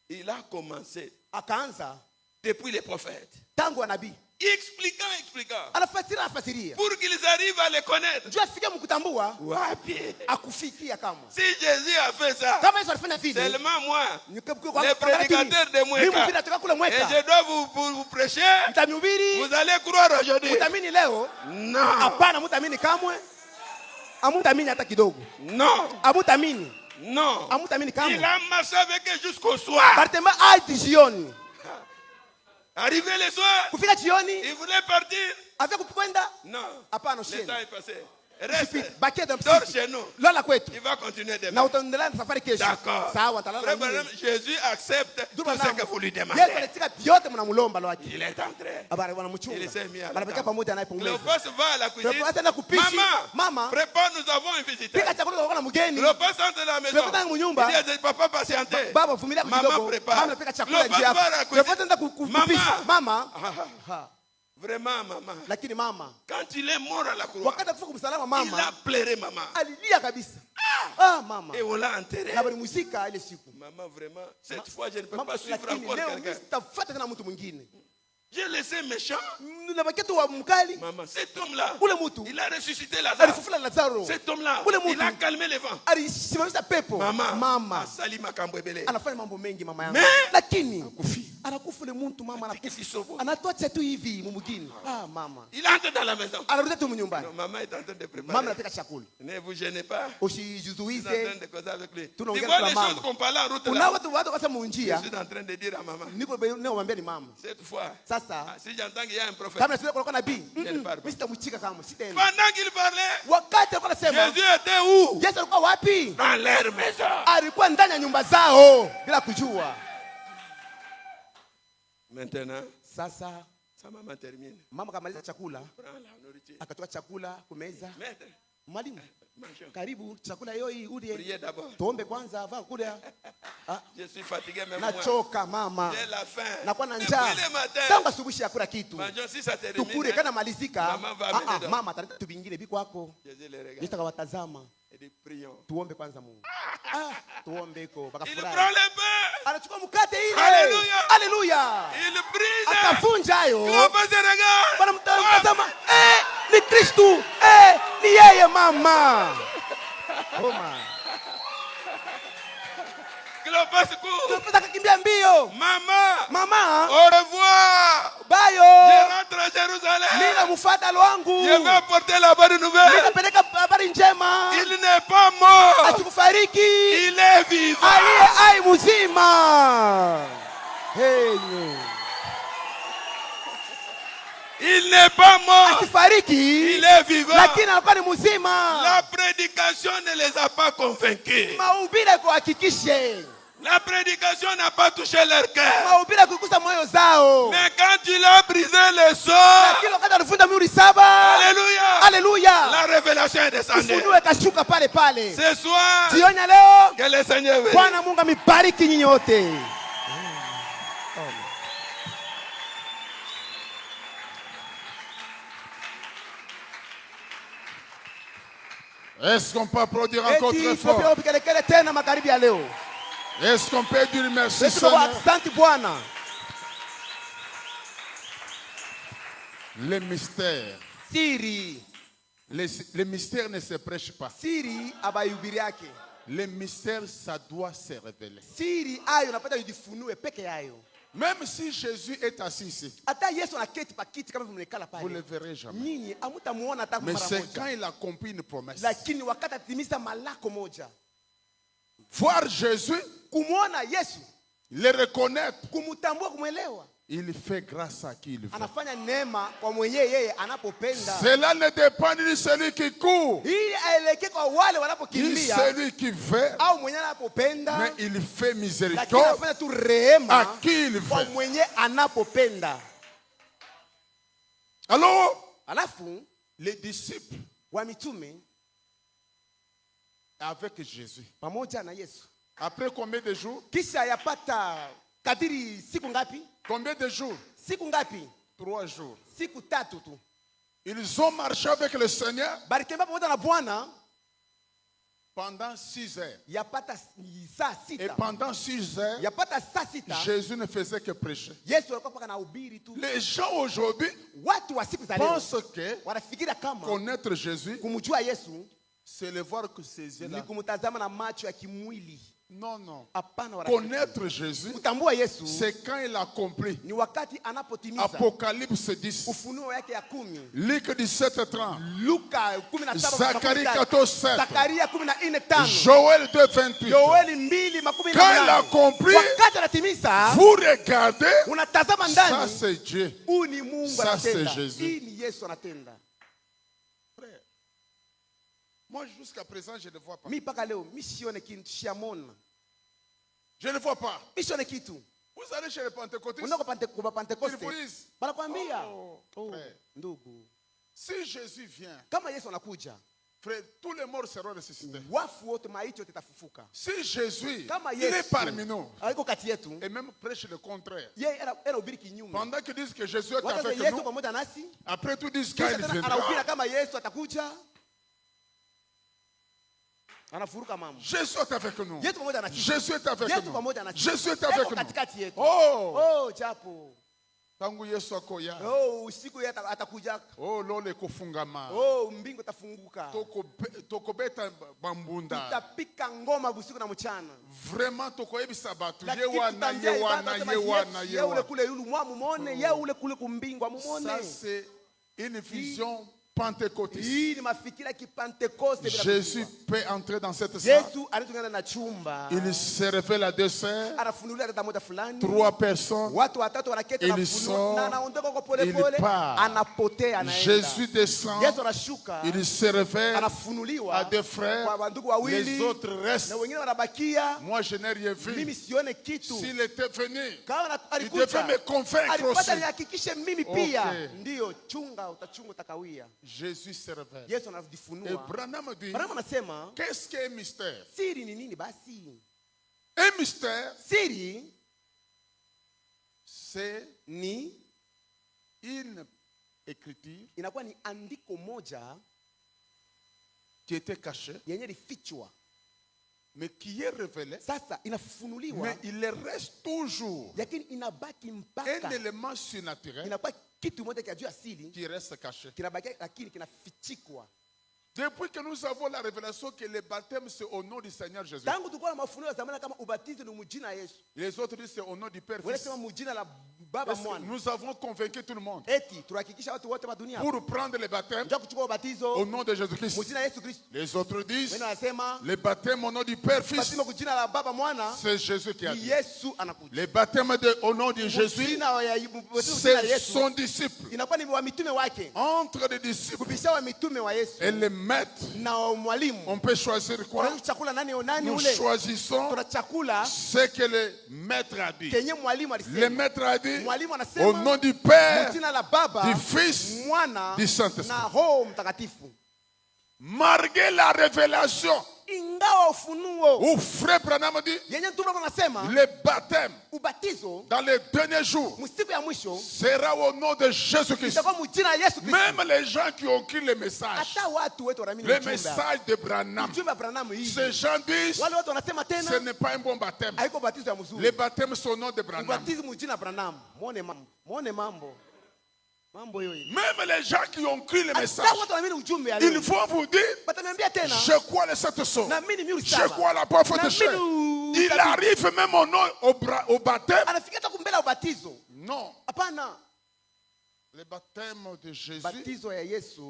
Il a commencé Akaanza depuis les prophètes, tangu nabii. expliquant. Anafasiria. Pour qu'ils arrivent à les connaître. Jua afike mkutambua Wapi? akufikia kama. Si Jésus a fait ça, Kama Yesu alifanya vile. seulement moi, Les les prédicateurs de Mimi Mweka, mpira kule et Mweka. je dois vous prêcher, Mtamhubiri, vous allez croire aujourd'hui. mtamini leo? Non, Hapana, mtamini kamwe. Amutamini hata kidogo. non, Amutamini. non. Amutamini Il kamwe. a marché avec eux jusqu'au soir. Bartema hadi jioni. Arrivé le soir, Kufika jioni, il voulait partir. afika kukwenda? Non, Hapana, le usiende. temps est passé. Reste, Bakia dans dors msitu. chez nous. Lala kwetu. Il va continuer Na demain. utaendelea na safari kesho. D'accord. Sawa, talala Frère na Branham, mimi. Jésus accepte tout ce que vous lui demandez. Yesu alitika vyote mnamulomba lwake. Il est entré. Habari wanamchunga. Il s'est mis à la Banabakia table. pamoja naye pongezi. Cléopas va à la cuisine. Cléopas anaenda kupishi. Mama, prépare, nous avons un visiteur. pika chakula kwa na mgeni. Cléopas entre la maison. Cléopas ndani mnyumba. Il dit, papa, patientez. Baba vumilia Maman kidogo. prépare. Mama anapika chakula Cléopas nje va à la hapa. cuisine. Cléopas anaenda kupisha. Mama. Ha. Vraiment, maman. Lakini mama, Quand il est mort à la croix, wakati akufa kumsalama il a mama, pleuré, maman. alilia kabisa. Ah, mama. Et on l'a enterré. Na balimuzika ile siku. Maman, vraiment, cette fois, je ne peux Mama, pas suivre lakini encore leo quelqu'un. sitafuata tena mtu mwingine. J'ai laissé méchant. Nabakia tu wa mkali. Maman, cet homme-là, Ule mtu il a ressuscité Lazare. alifufula Lazaro. Cet homme-là, Ule mtu il a calmé les vents. alisimamisha pepo. Mama, Mama asali makambo ebele. anafanya mambo mengi mama yangu. Mais- Lakini Akufi. anakufa ule mtu mama anakufa. Kisobo. Anatoa tu hivi mumugini. Ah, mama. Il entre dans la maison. Anarudi tu nyumbani. Non, maman est en train de préparer. Mama anapika chakula. Ne vous gênez pas. Vous êtes en train Usijizuize. de causer avec lui. Tu Tunaongea vois kwa les mama. choses qu'on parlait en route Kuna là. watu kasa Je munjia. suis en train de dire à maman. Niko naomwambia ni mama. Cette fois, Sasa si j'entends qu'il y a un prophète, kama nasema kwa nabii, ne parle pas. mimi sitamchika kama sitaenda. pendant qu'il parlait, Wakati alikuwa anasema, Jésus était où? Yesu alikuwa wapi? Dans leur maison. Alikuwa ndani ya nyumba zao bila kujua. Maintenant, Sasa sa maman termine. mama kamaliza chakula, Prends la nourriture. akatoa chakula kumeza. Maître, Mwalimu, mangeons. karibu chakula yoi uje. Priez d'abord. Tuombe kwanza, va kula. Je suis fatigué même moi. Nachoka mama. J'ai la faim. Nakuwa na Depuis njaa. le matin. Tangu asubuhi yakula kitu. Mangeons si ça termine. Tukule kana malizika. Mama va amener d'autres. Mama ataleta vitu vingine viko hapo. Jésus les regarde. Yesu akawatazama. Et dit prions. Tuombe kwanza Mungu. Tuombe iko Il bakafurahi. prend le pain. Anachukua mkate ile. Haleluya. Haleluya. Il brise. Akavunja hayo. Comment se regarde? Bwana mtazama, ni Kristu. Ni yeye mama. Oma. Clopas court. Tunapata kukimbia mbio. Mama. Au revoir. Bayo. Je rentre à Jérusalem. Mimi namfuata wangu. Je vais apporter la bonne nouvelle. Ninapeleka habari njema. Il n'est pas mort. Asikufariki. Il est vivant. Aliye hai mzima. Hey. Il n'est pas mort. Asifariki. Il est vivant. Lakini anakuwa ni mzima. La prédication ne les a pas convaincus. Mahubiri kuhakikishe. La prédication n'a pas touché leur cœur. Mahubiri kugusa moyo zao. Mais quand il a brisé le sort, Lakini wakati alifunga mihuri 7. alléluia, Haleluya. la révélation est descendue. Ufunuo kashuka pale pale. Ce soir, Jioni ya leo que le Seigneur veut. Bwana Mungu amibariki nyinyi wote. Est-ce qu'on peut applaudir encore très Eti fort? tupige vigelegele tena magharibi ya leo. Est-ce qu'on peut dire merci Yesu kwa Seigneur? asante Bwana. Les mystères. Siri, Les mystères ne se prêchent pas. siri abayubiri yake. Les mystères, ça doit se révéler. Siri ayo napata yujifunue peke yayo. Même si Jésus est assis ici, Hata Yesu anaketi pa kiti kama mnekala vous ne le pale. verrez jamais. Nyinyi hamtamuona hata Mais mara c'est quand moja. il a accompli une promesse. Lakini wakati atimisa malako moja. Voir Jésus, Kumuona Yesu, le reconnaître, kumtambua, kumwelewa. il fait grâce à qui il veut. Anafanya neema kwa mwenyewe yeye anapopenda. Cela ne dépend ni de celui qui court, Ili aelekee kwa wale ni wanapokimbia celui qui veut, au mwenyewe anapopenda. mais il fait Lakini miséricorde anafanya tu rehema à qui il kwa veut. mwenye anapopenda. Alors, Alafu les disciples wa mitume avec Jésus, pamoja na Yesu, après combien de jours? kisha yapata kadiri siku ngapi? Combien de jours? Siku ngapi? 3 jours. Siku 3 tu. Ils ont marché avec le Seigneur Balitembea pamoja na Bwana pendant 6 heures. yapata saa Et 6. pendant 6 heures, Yapata saa 6. Jésus ne faisait que prêcher. Yesu alikuwa paka na ubiri tu. Les gens aujourd'hui Watu wa siku za leo pensent que wanafikiria kama connaître Jésus, kumjua Yesu c'est le voir que ses yeux ni là. kumtazama na macho ya kimwili. Non, non. Hapana, wanafikiri. Connaître Jésus, Kutambua Yesu c'est quand il accomplit. ni wakati anapotimiza Apocalypse 10, ufunuo yake ya 10. Luc 17:30, Luka 17 Zacharie 14:7, Zakaria 14:5. Joël 2:28. Yoeli 2:18. Quand il accomplit, Wakati anatimiza vous regardez, unatazama ça ndani, c'est Dieu. huu ni Mungu Ça, c'est anatenda. Jésus. Hii ni Yesu anatenda. Frère, moi jusqu'à présent, je ne vois pas. Mi paka leo mi sione kitu, siamona. Je ne vois pas. Mi sione kitu. Vous allez chez les pentecôtistes, Unako kwa ils vous Pentekoste. disent, Banakwambia, oh, oh, frère, ndugu, si Jésus vient, kama Yesu anakuja, frère, tous les morts seront ressuscités. wafu wote, maiti yote itafufuka. Si Jésus, Kama il est Yesu parmi nous, aliko kati yetu, et même prêche le contraire, yeye anahubiri kinyume. pendant qu'ils disent que Jésus est Wakati avec Yesu nous, pamoja nasi, après tout disent qu'il kisha tena anahubiri viendra. kama Yesu atakuja, anafuruka mambo. Jésus est avec nous. Yesu pamoja nasi. Jésus est avec Yesu nous. pamoja nasi. Jésus est Eko avec nous. katikati yetu. Oh, Oh, japo. tangu Yesu akoya. Oh, usiku yeye atakuja. Oh, lole kufungama. Oh, mbingu itafunguka. Tokobeta bambunda. Tutapika ngoma usiku na mchana. Vraiment tokoyebisa batu. Lakini Yewana, tutambia yewana, ibada, yewana, Yesu, ule yewana. kule yulu mwa mumone, ye ule kule kumbingwa mumone. Ça c'est une vision pentecôtiste. Hii ni mafikira ya kipentekoste bila Jésus kujua. peut entrer dans cette salle. Yesu anatungana na chumba. Il se révèle à 2 sœurs, Anafunulia dada moja fulani. 3 personnes. Watu watatu wanaketi Il na sort, na anaondoka kwa pole il pole. part. Anapotea anaenda. Jésus descend. Yesu anashuka. Il se révèle Anafunuliwa à 2 frères. kwa wandugu wawili. Les autres restent. Na wengine wanabakia. Moi, je n'ai rien vu. Mimi sione kitu. S'il était venu, Kama il alikuja. devait me convaincre aussi. Alipata nihakikishe mimi pia. Okay. Ndio chunga utakawia. Jésus se révèle. Yesu Et anajifunua. Branham dit, Branham anasema qu'est-ce qu'un mystère? siri ni nini basi? Un mystère, Siri c'est ni une écriture inakuwa ni andiko moja qui était cachée, yenye lifichwa. mais qui est révélée. Sasa inafunuliwa. Mais il reste toujours Lakini inabaki un mpaka. élément surnaturel Inakuwa kitu moja kia juu asili qui reste caché. kinabaki lakini kinafichikwa. Depuis que nous avons la révélation que le baptême c'est au nom du Seigneur Jésus. Tangu tulikuwa na mafunuo ya zamani kama ubatizo ni mjina la Yesu. Les autres disent c'est au nom du Père. Wale Fils. sema mjina la Baba Parce que Mwana. nous avons convaincu tout le monde Eti tuhakikisha watu wote wa dunia pour prendre le baptême ndio kuchukua au ubatizo nom de Jésus-Christ. mjina la Yesu Kristo. Les autres disent Wengine wanasema le baptême au nom du Père Fils. batizo kwa jina la Baba Mwana C'est Jésus qui a ni dit. Yesu anakuja. Le baptême au nom de Jésus, Jina ya batizo kwa jina la c'est Yesu son disciple. inakuwa ni wa mitume wake. Entre les disciples Kupisha wa mitume wa Yesu et les maîtres, na wa mwalimu. on peut choisir quoi? Kuna chakula nani Nous ule? choisissons Kuna chakula ce que le maître a dit. kenye mwalimu Le alisema. maître a dit Mwalimu au anasema nom du Père, jina la Baba, du Fils, Mwana du Saint-Esprit. na Roho Mtakatifu. malgré la révélation. Ingawa ufunuo Où Frère Branham dit yenye mtume anasema le baptême ubatizo dans les derniers jours msiku ya mwisho sera au nom de Jésus-Christ. itakuwa mjina la Yesu Kristo. Même les gens qui ont écrit le message, Hata watu wetu wanaamini le ujumbe. message de Branham, Ujumbe wa Branham hii. ces gens disent Wale watu wanasema ce tena n'est pas un bon baptême. haiko batizo ya mzuri. Le baptême c'est au nom de Branham. Ubatizo mjina Branham. Muone mambo. Muone mambo. Mambo yoyo. Même les gens qui ont écrit le message, Hata watu wanaamini ujumbe ya ils leo. vont vous dire Wataniambia tena. je crois les sept sceaux, Na mimi ni je crois la prophète chère. Il arrive même au nom au baptême. anafika hata kumbele ya ubatizo. Non, Hapana. le baptême de Jésus, Batizo ya Yesu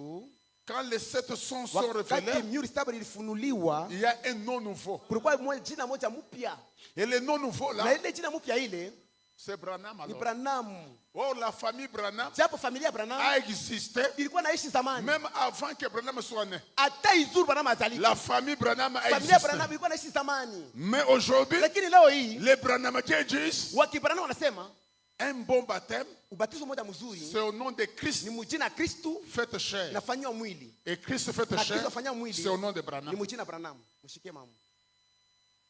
quand les sept sceaux sont wakati révélés, mihuri saba ilifunuliwa il y a un nom nouveau. kulikuwa jina moja mpya. Et le nom nouveau Na là, ile jina mpya ile c'est Branham ni alors. Branham. Oh, la famille Branham Japo familia ya Branham a existé ilikuwa naishi zamani. même avant que Branham soit né. Hata Izuru Branham azalika. La famille Branham a Familia ya existé. Branham ilikuwa naishi zamani. Mais aujourd'hui, Lakini leo hii les Branhamiens disent wakibranham wanasema un bon baptême, ubatizo mmoja mzuri c'est au nom de Christ ni mjina Kristo fait chair. nafanywa mwili. Et Christ fait Na chair, Kristo afanywa mwili c'est au nom de ni Branham. mjina Branham. Mshike mambo.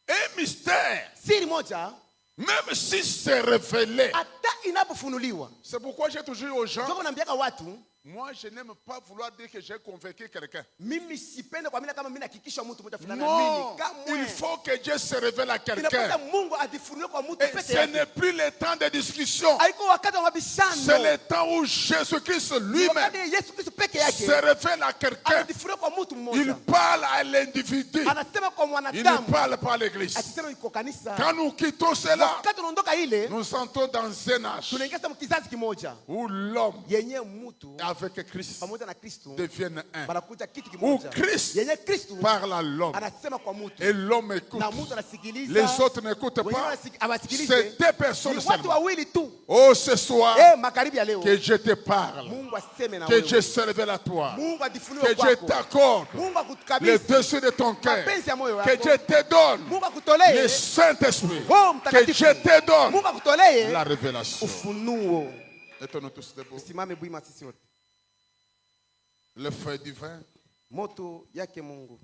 Un mystère, Siri moja même si c'est révélé. hata inapofunuliwa. C'est pourquoi j'ai toujours dit aux gens, Ndio naambiaka watu moi je n'aime pas vouloir dire que j'ai convaincu quelqu'un. mimi sipende kwa mimi kama mimi nahakikisha mtu mmoja fulani Non, naamini il faut que Dieu se révèle à inapasa quelqu'un. Mungu ajifunue kwa mtu Et peke ce yake. n'est plus le temps de discussion. Haiko wakati wa C'est mabishano. le temps où Jésus-Christ Ni lui-même wakati Yesu Kristo peke se yake révèle à quelqu'un. anajifunua kwa mtu Il mmoja. parle à l'individu. Anasema kwa Il ne mwanadamu. parle pas à l'église. Akisema iko kanisa. Quand nous quittons cela, Wakati tunaondoka ile nous entrons dans un âge tunaingia sasa kizazi kimoja où l'homme yenye mtu avec Christ pamoja na Kristo devienne un. banakuja kitu Où kimoja. Christ Yenye Kristo parle à l'homme anasema kwa mtu et l'homme écoute. na mtu anasikiliza. Les autres n'écoutent Wengine pas. hawasikilize. C'est deux personnes Ni watu seulement. wawili tu. Oh, ce soir, Magharibi ya leo que je te parle, Mungu aseme na que Dieu wewe. se révèle à toi, Mungu ajifunue que Dieu kwako. t'accorde Mungu le akutukabidhi dessus de ton cœur, mapenzi ya moyo que wako. Dieu te donne Mungu le akutolee Saint-Esprit, Roho que Mtakatifu. Dieu te donne Mungu akutolee la révélation. ufunuo. Mettons-nous tous debout. Usimame bwima sisi wote. Le feu divin. Moto yake Mungu.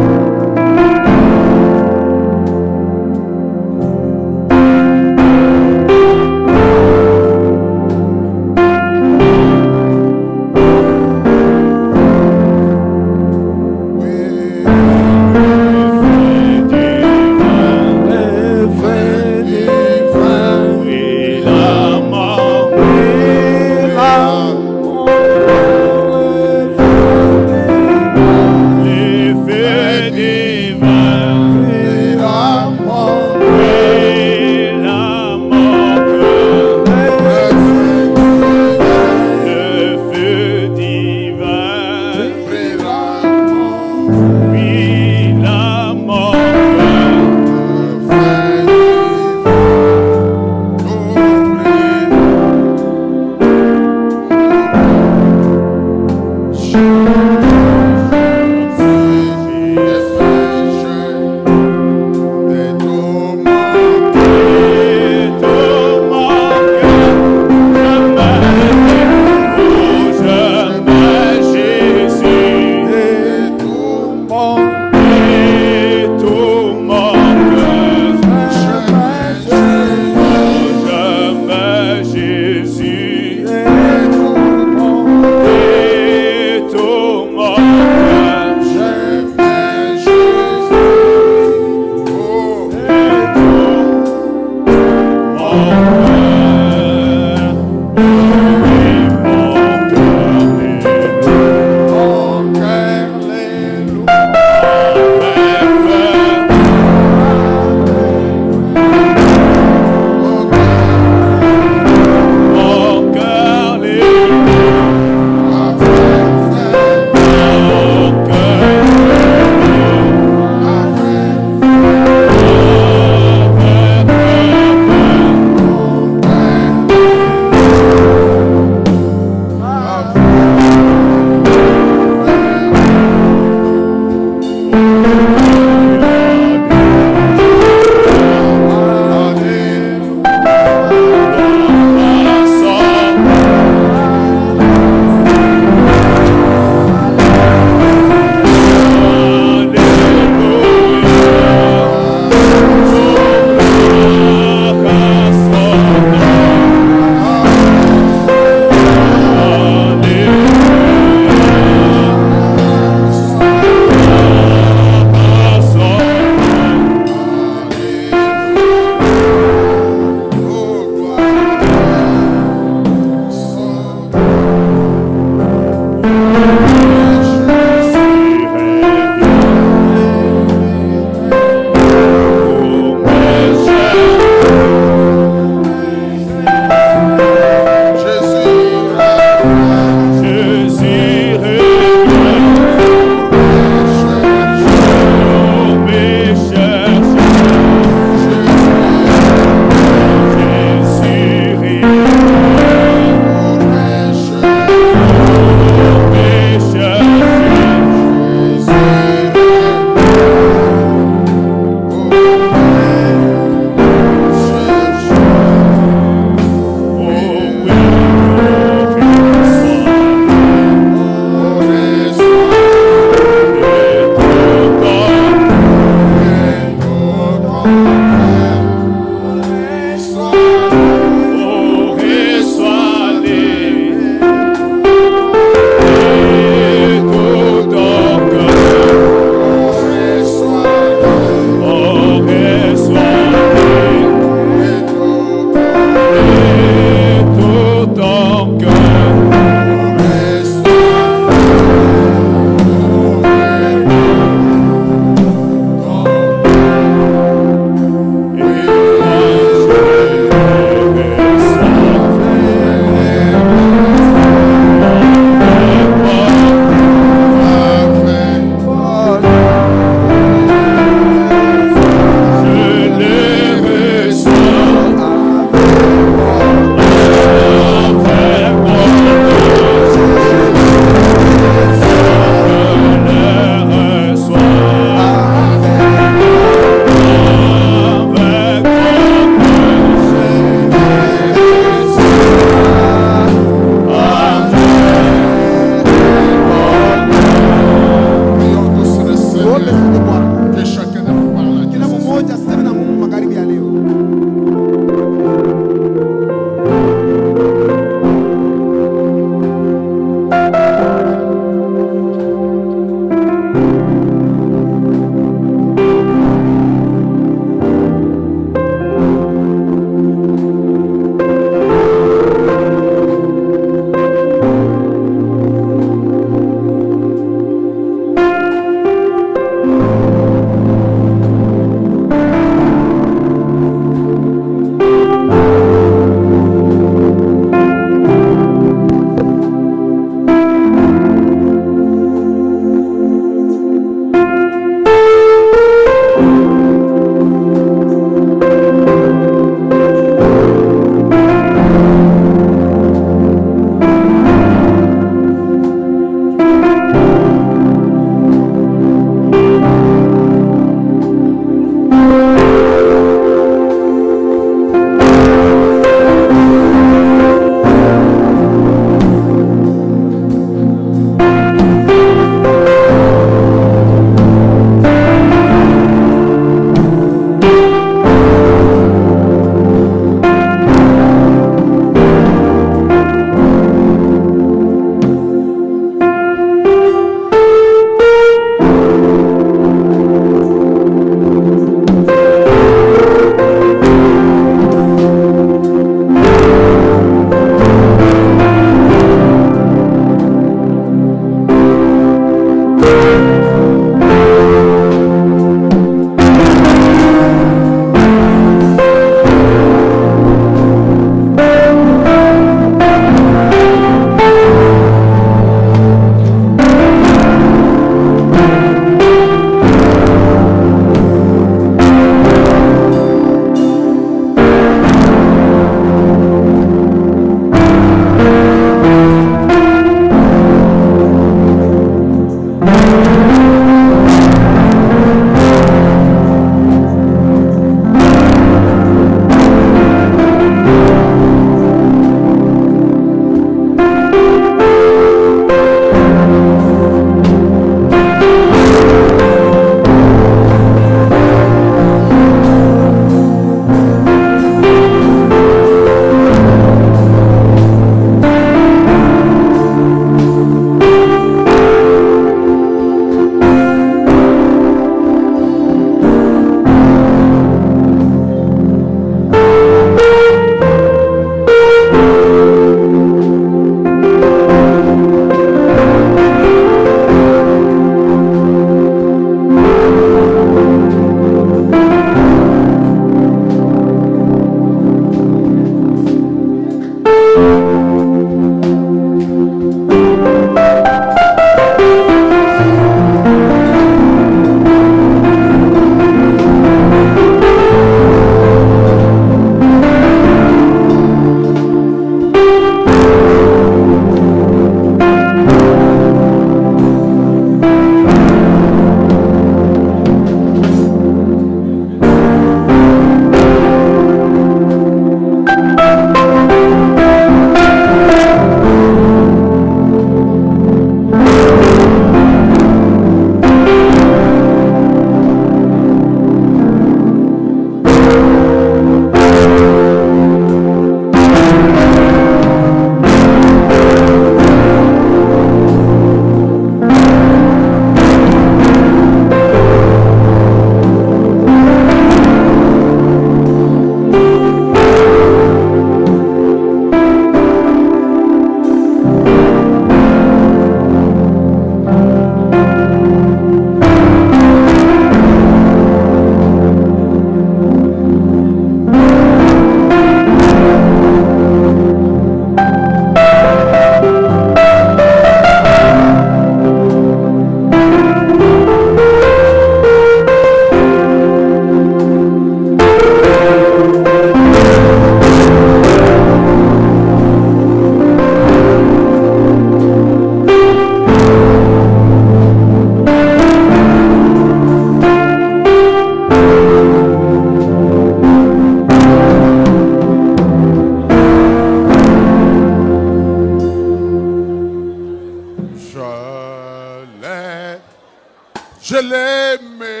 Je l'aimais.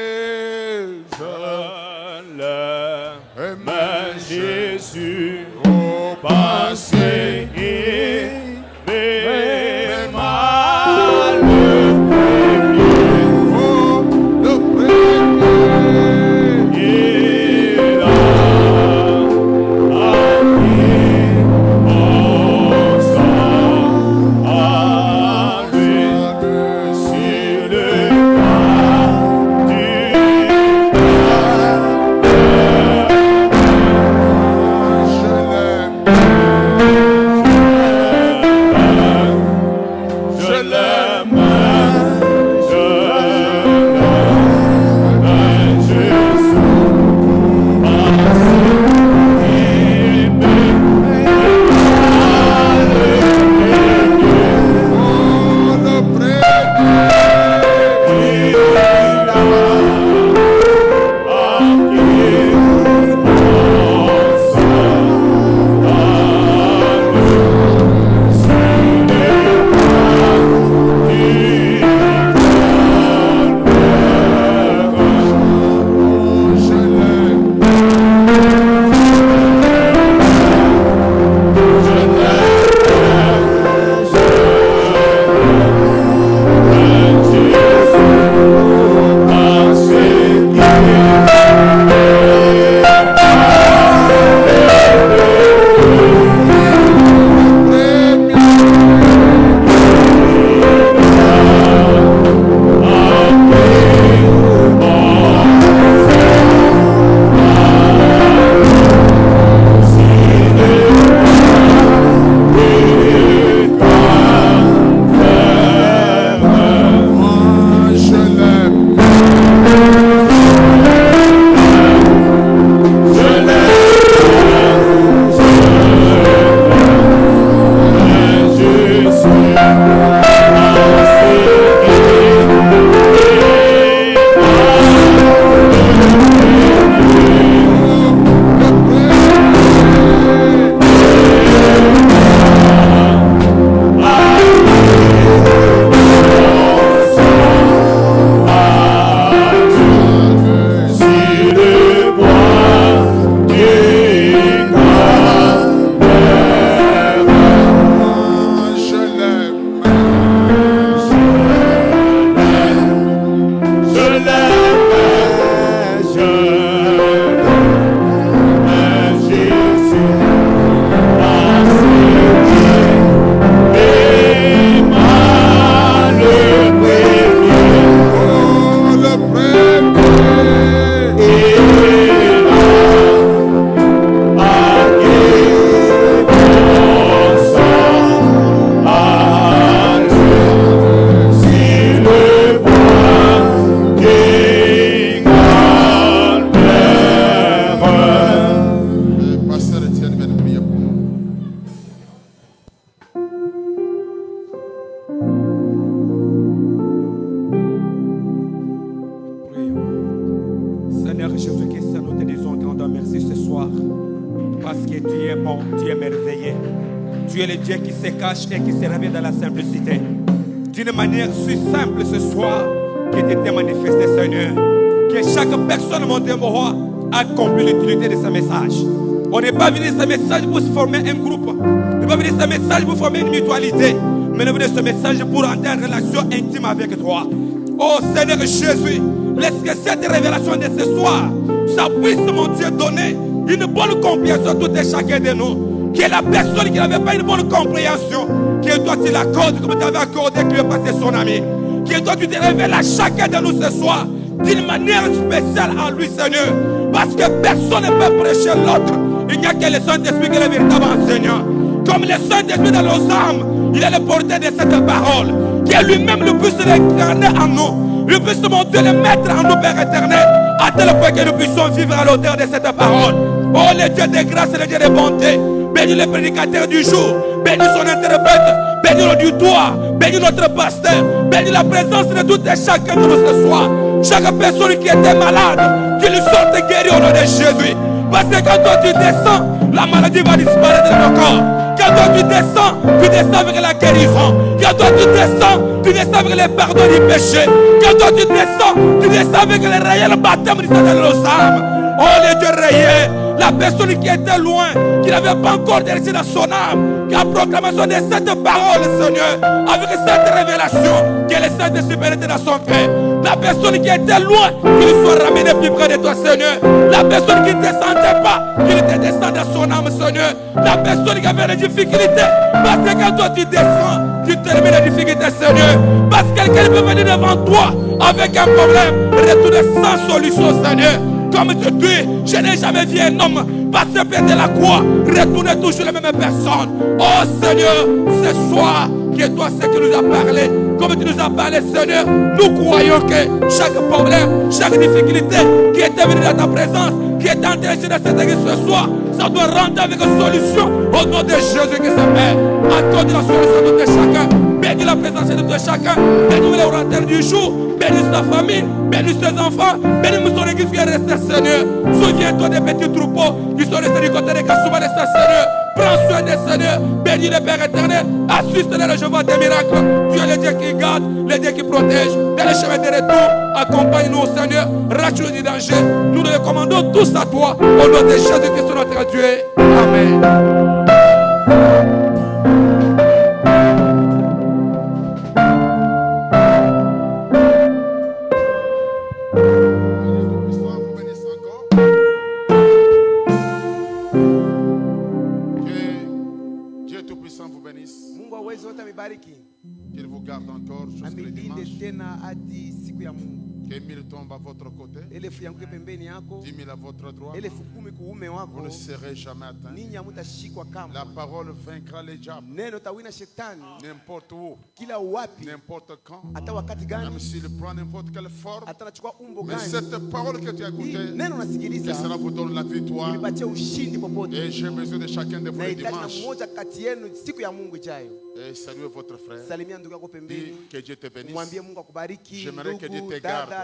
Mais Jésus au passé mais mal le premier il a appris mon sang à lui sur le pas du Seigneur Jésus-Christ, nous te disons grand merci ce soir. Parce que tu es bon, tu es merveilleux. Tu es le Dieu qui se cache et qui se révèle dans la simplicité. D'une manière si simple ce soir, que tu t'es manifesté, Seigneur. Que chaque personne, mon Dieu, mon roi, a compris l'utilité de ce message. On n'est pas venu ce message pour se former un groupe. On n'est pas venu ce message pour former une mutualité. Mais nous venons ce message pour entrer en relation intime avec toi. Oh Seigneur Jésus, laisse que cette révélation de ce soir, ça puisse, mon Dieu, donner une bonne compréhension à tout et chacun de nous. Que la personne qui n'avait pas une bonne compréhension, que toi tu l'accordes comme tu avais accordé que passer son ami. Que toi tu te révèles à chacun de nous ce soir d'une manière spéciale en lui, Seigneur. Parce que personne ne peut prêcher l'autre. Il n'y a que le Saint-Esprit qui est le véritable enseignant. Comme le Saint-Esprit dans nos âmes, il est le porteur de cette parole. Que lui-même le puisse l'incarner en nous. Il puisse, mon Dieu, le mettre en nous, Père éternel. À tel point que nous puissions vivre à l'auteur de cette parole. Oh, le Dieu de grâce et le Dieu de bonté. Bénis le prédicateur du jour. Bénis son interprète. Bénis l'auditoire. Bénis notre pasteur. Bénis la présence de tout et chacun de nous ce soir. Chaque personne qui était malade, qu'il sorte guéri au nom de Jésus. Parce que quand toi tu descends, la maladie va disparaître de nos corps. Quand toi tu descends vers la guérison. Quand toi tu descends vers le pardon du péché. Quand toi tu descends avec le réel baptême du Saint de nos âmes. Oh le Dieu réel, la personne qui était loin, qui n'avait pas encore délaissé dans son âme, qui a proclamation de cette parole, Seigneur, avec cette révélation, que le Saint-Esprit pénètre dans son cœur. La personne qui était loin, qu'il soit ramené plus près de toi, Seigneur. La personne qui ne descendait pas, qu'il te descende dans son âme, Seigneur. La personne qui avait des difficultés, parce que quand toi tu descends, tu termines les difficultés, Seigneur. Parce que quelqu'un peut venir devant toi avec un problème, retourner sans solution, Seigneur. Comme tu dis, je n'ai jamais vu un homme passer près de la croix, retourner toujours les mêmes personnes. Oh Seigneur, ce soir, que toi c'est qui nous a parlé, comme tu nous as parlé, Seigneur, nous croyons que chaque problème, chaque difficulté qui était venue dans ta présence, qui est intéressé dans cette église ce soir, ça doit rentrer avec une solution au nom de Jésus qui s'appelle. Accorde la solution de chacun. Bénis la présence de tout chacun. Bénis le orateur du jour. Bénis sa famille. Bénis ses enfants. Bénis son église qui est restée, Seigneur. Souviens-toi des petits troupeaux qui sont restés du côté des Kassouma de Seigneur. Prends soin des Seigneur. Bénis le Père éternel. Assiste-les, je vois des miracles. Tu es le Dieu qui garde, le Dieu qui protège. Dans le chemin de retour, accompagne-nous, Seigneur. Rassure-nous du danger. Nous le commandons tous à toi. Au nom de Jésus-Christ, notre Dieu. Amen. Qu'il vous garde encore jusqu'au dimanche. Que 1000 tombent à votre côté, 10 000 à votre droite. Vous ne serez jamais atteint. La parole vaincra les diables. N'importe où, n'importe quand, même s'il prend n'importe quelle forme. Mais cette parole que tu as écoutée, que cela vous donne la victoire. Et j'ai besoin de chacun de vous le dimanche. Et saluez votre frère. Dis que Dieu te bénisse. J'aimerais que Dieu te garde.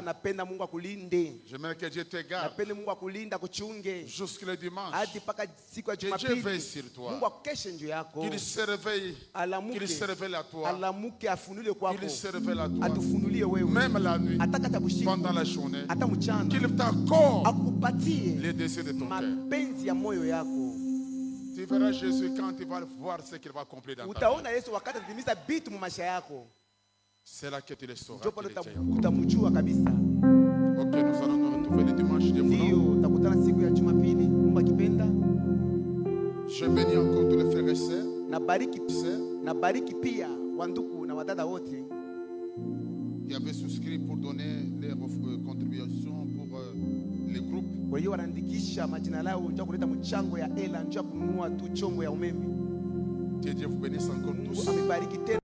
J'aimerais que Dieu te garde jusqu'au dimanche. Que Dieu veille sur toi. Qu'il se réveille. Qu'il se révèle à toi. Qu'il se révèle à toi. Même la nuit. Pendant la journée. Qu'il t'accorde les désirs de ton cœur. Tu verras Jésus quand tu vas voir ce qu'il va accomplir dans ta vie. C'est là que tu le sauras. Ok, nous allons nous retrouver le dimanche de Je bénis encore tous les frères et sœurs. Qui avaient souscrit pour donner leurs contributions pour les groupes. Que Dieu vous bénisse encore tous.